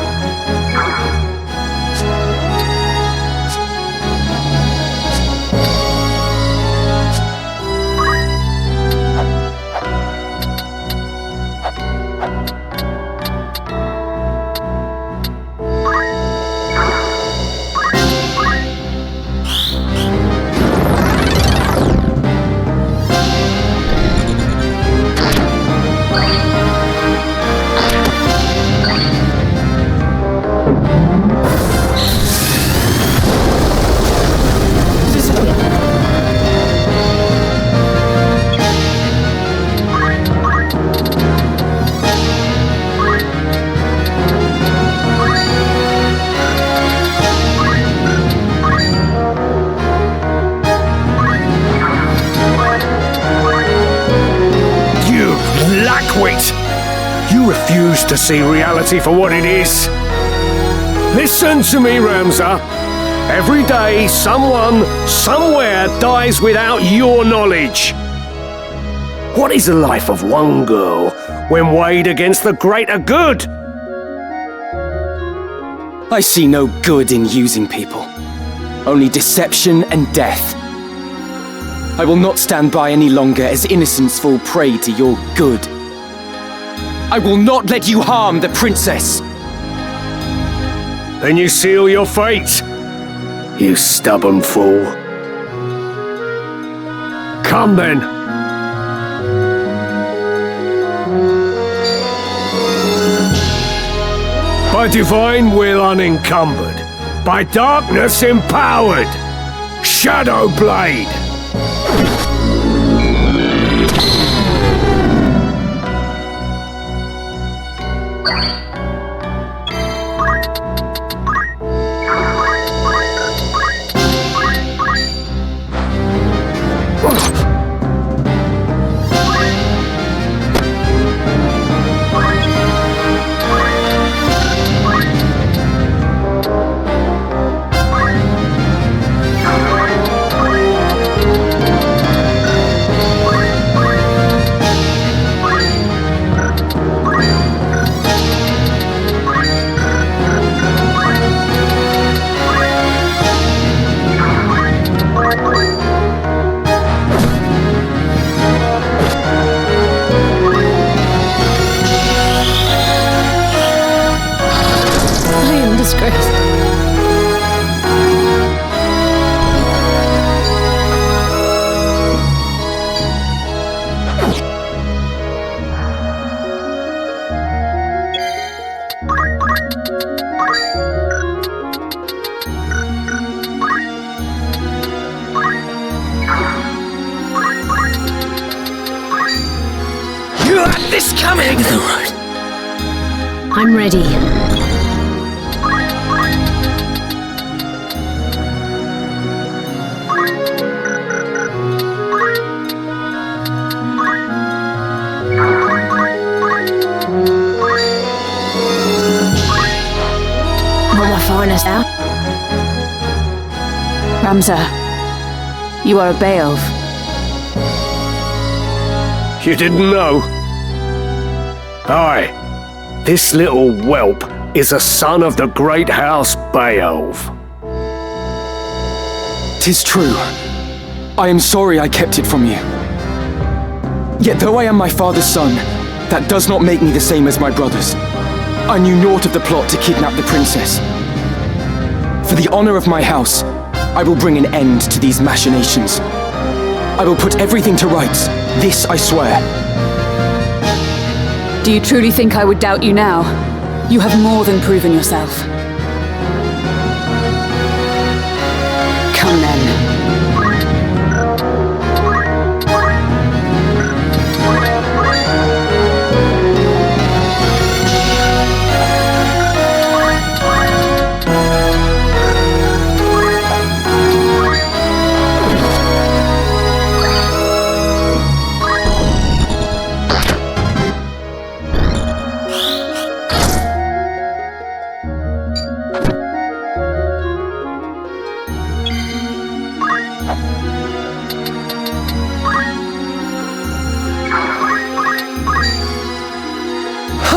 You refuse to see reality for what it is. Listen to me, Ramza. Every day, someone, somewhere dies without your knowledge. What is the life of one girl when weighed against the greater good? I see no good in using people. Only deception and death. I will not stand by any longer as innocents fall prey to your good. I will not let you harm the princess! Then you seal your fate, you stubborn fool. Come then. By divine will unencumbered, by darkness empowered, Shadow Blade! This coming! I'm ready. Will my foreigners out? Ramza, you are a Beowulf. You didn't know? Aye, this little whelp is a son of the great house Beowulf. 'Tis true. I am sorry I kept it from you. Yet though I am my father's son, that does not make me the same as my brothers. I knew naught of the plot to kidnap the princess. For the honor of my house, I will bring an end to these machinations. I will put everything to rights. This I swear. Do you truly think I would doubt you now? You have more than proven yourself. Come then.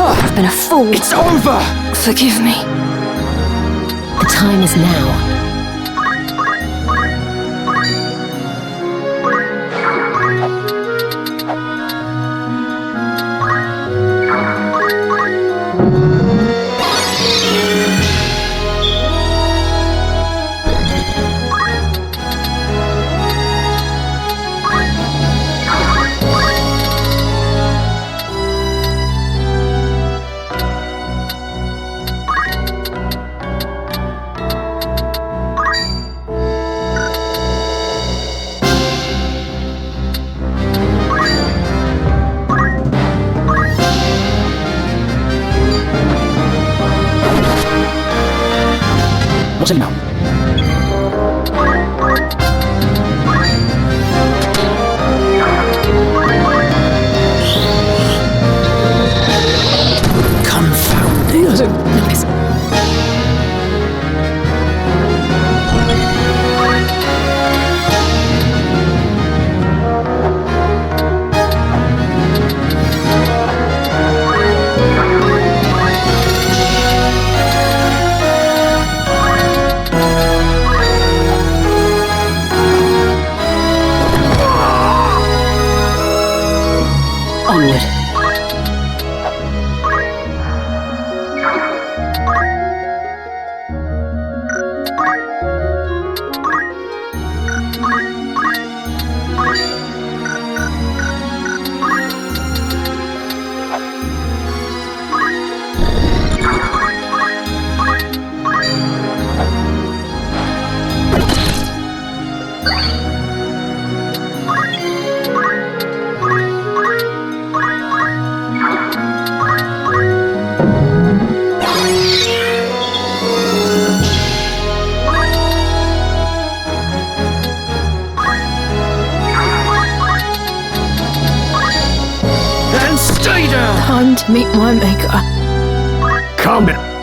I've been a fool. It's over! Forgive me. The time is now. What's it now? Onward. Time to meet my maker. Come in.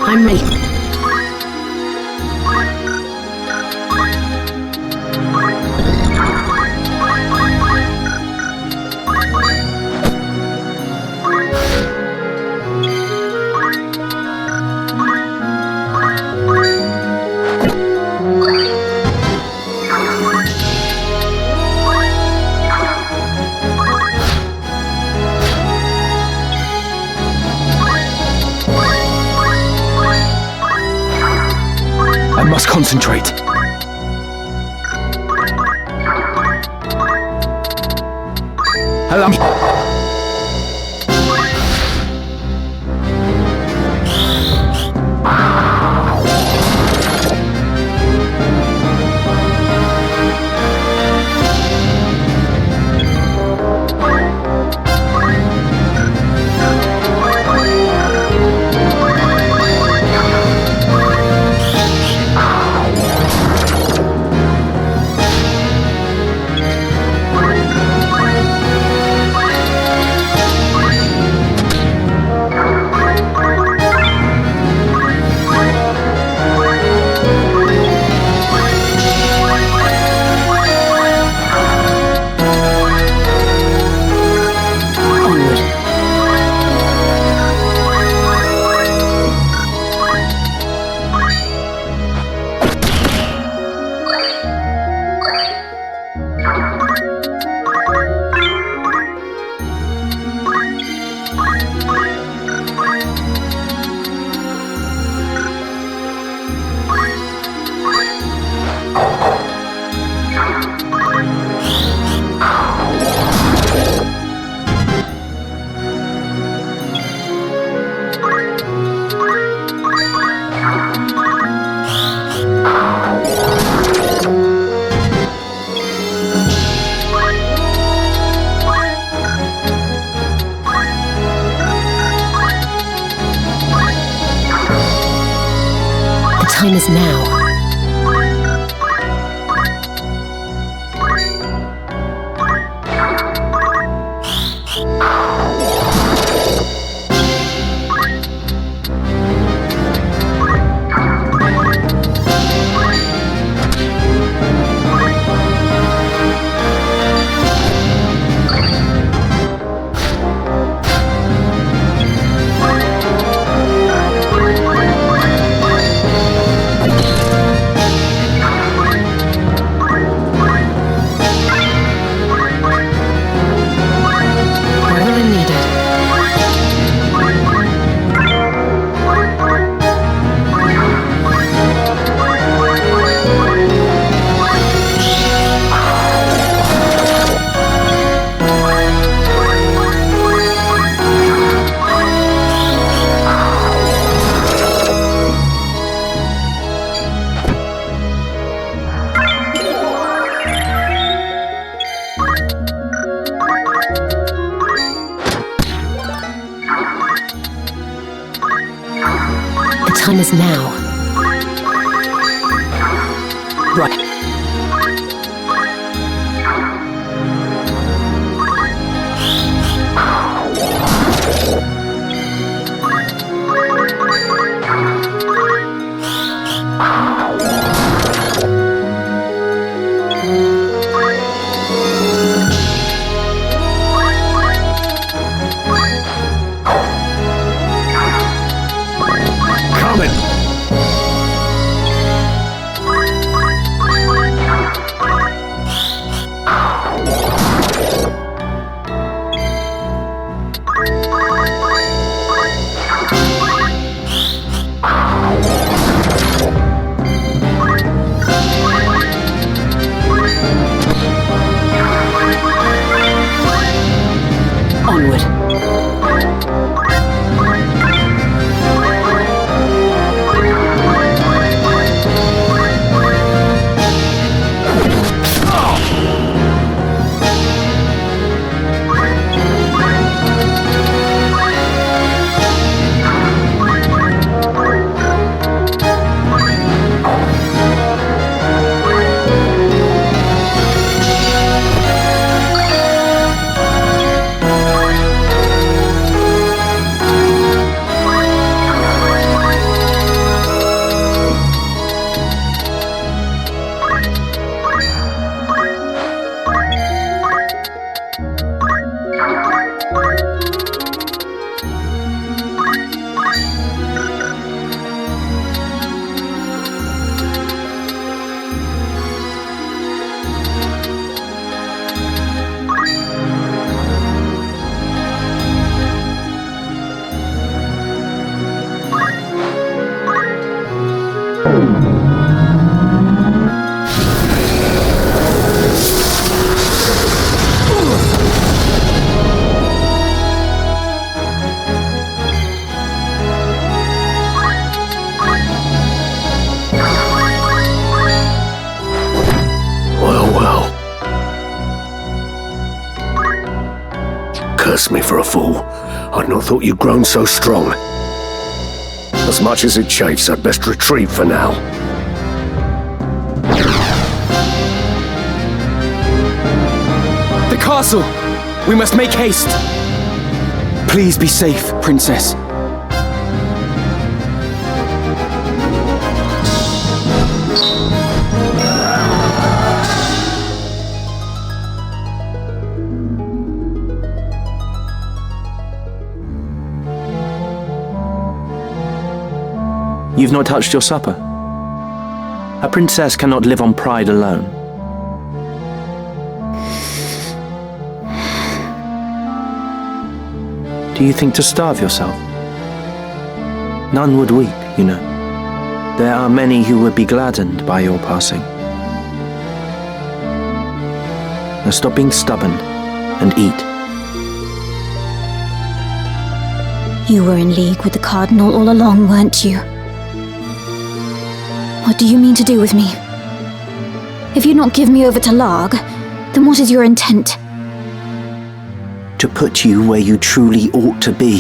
I'm ready. Concentrate. Allow me. The time is now. The time is now. Right. Curse me for a fool. I'd not thought you'd grown so strong. As much as it chafes, I'd best retreat for now. The castle! We must make haste! Please be safe, Princess. You've not touched your supper. A princess cannot live on pride alone. Do you think to starve yourself? None would weep, you know. There are many who would be gladdened by your passing. Now stop being stubborn and eat. You were in league with the Cardinal all along, weren't you? What do you mean to do with me? If you not give me over to Larg, then what is your intent? To put you where you truly ought to be.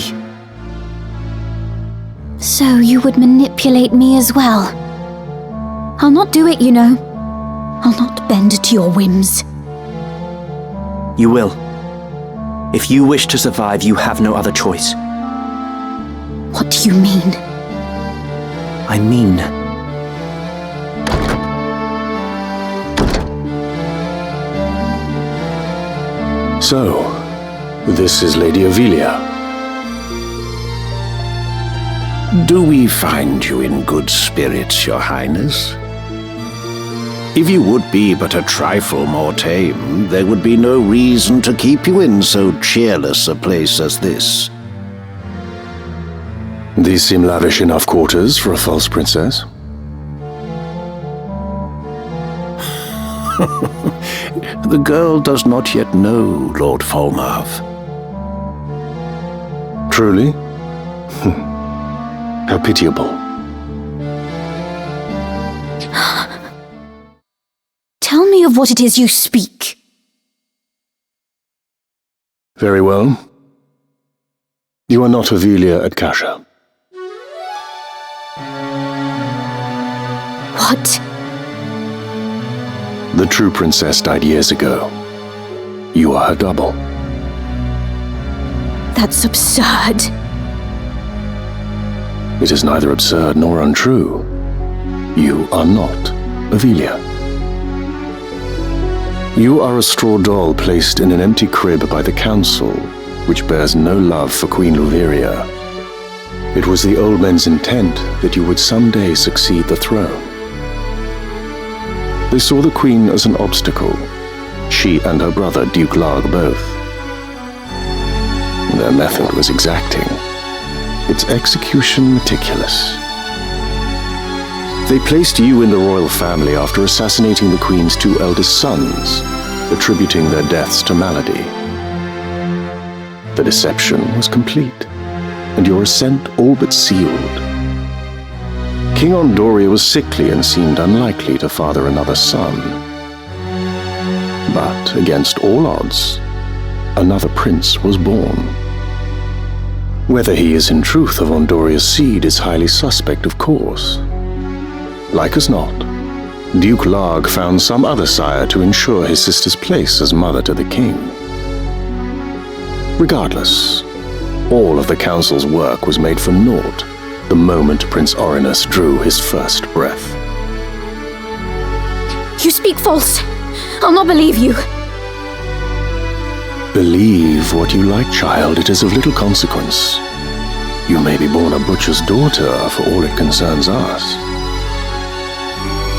So you would manipulate me as well. I'll not do it, you know. I'll not bend to your whims. You will. If you wish to survive, you have no other choice. What do you mean? I mean... So, this is Lady Avelia. Do we find you in good spirits, Your Highness? If you would be but a trifle more tame, there would be no reason to keep you in so cheerless a place as this. These seem lavish enough quarters for a false princess. The girl does not yet know Lord Falmouth. Truly? How pitiable. Tell me of what it is you speak. Very well. You are not Avelia at Kasha. What? The true princess died years ago. You are her double. That's absurd. It is neither absurd nor untrue. You are not Avelia. You are a straw doll placed in an empty crib by the council, which bears no love for Queen Luveria. It was the old men's intent that you would someday succeed the throne. They saw the Queen as an obstacle, she and her brother Duke Larg both. Their method was exacting, its execution meticulous. They placed you in the royal family after assassinating the Queen's two eldest sons, attributing their deaths to malady. The deception was complete, and your ascent all but sealed. King Ondoria was sickly and seemed unlikely to father another son. But, against all odds, another prince was born. Whether he is in truth of Ondoria's seed is highly suspect, of course. Like as not, Duke Larg found some other sire to ensure his sister's place as mother to the king. Regardless, all of the council's work was made for naught the moment Prince Orinus drew his first breath. You speak false. I'll not believe you. Believe what you like, child. It is of little consequence. You may be born a butcher's daughter for all it concerns us.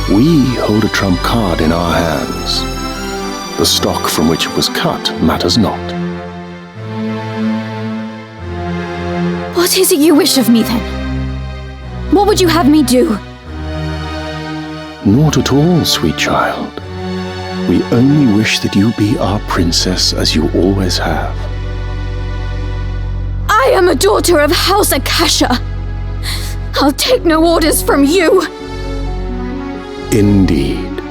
We hold a trump card in our hands. The stock from which it was cut matters not. What is it you wish of me, then? What would you have me do? Naught at all, sweet child. We only wish that you be our princess as you always have. I am a daughter of House Akasha. I'll take no orders from you. Indeed.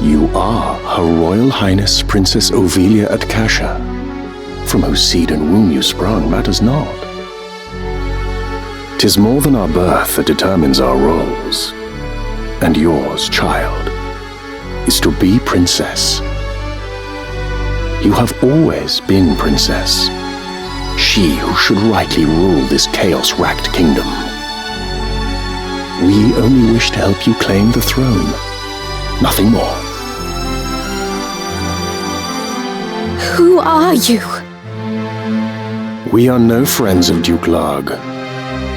You are Her Royal Highness Princess Ovelia at Kasha. From whose seed and womb you sprung matters not. 'Tis more than our birth that determines our roles. And yours, child, is to be princess. You have always been princess. She who should rightly rule this chaos-racked kingdom. We only wish to help you claim the throne. Nothing more. Who are you? We are no friends of Duke Larg,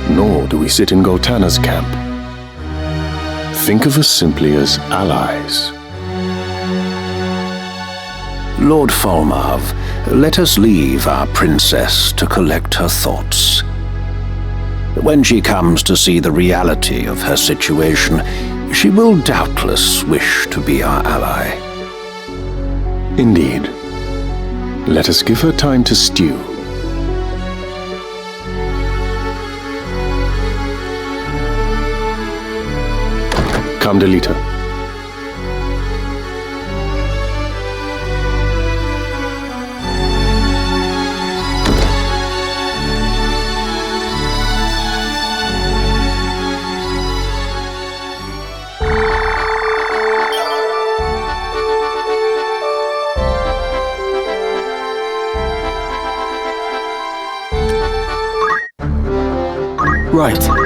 nor do we sit in Goltana's camp. Think of us simply as allies. Lord Falmarv, let us leave our princess to collect her thoughts. When she comes to see the reality of her situation, she will doubtless wish to be our ally. Indeed. Let us give her time to stew. Come, Delita. Right.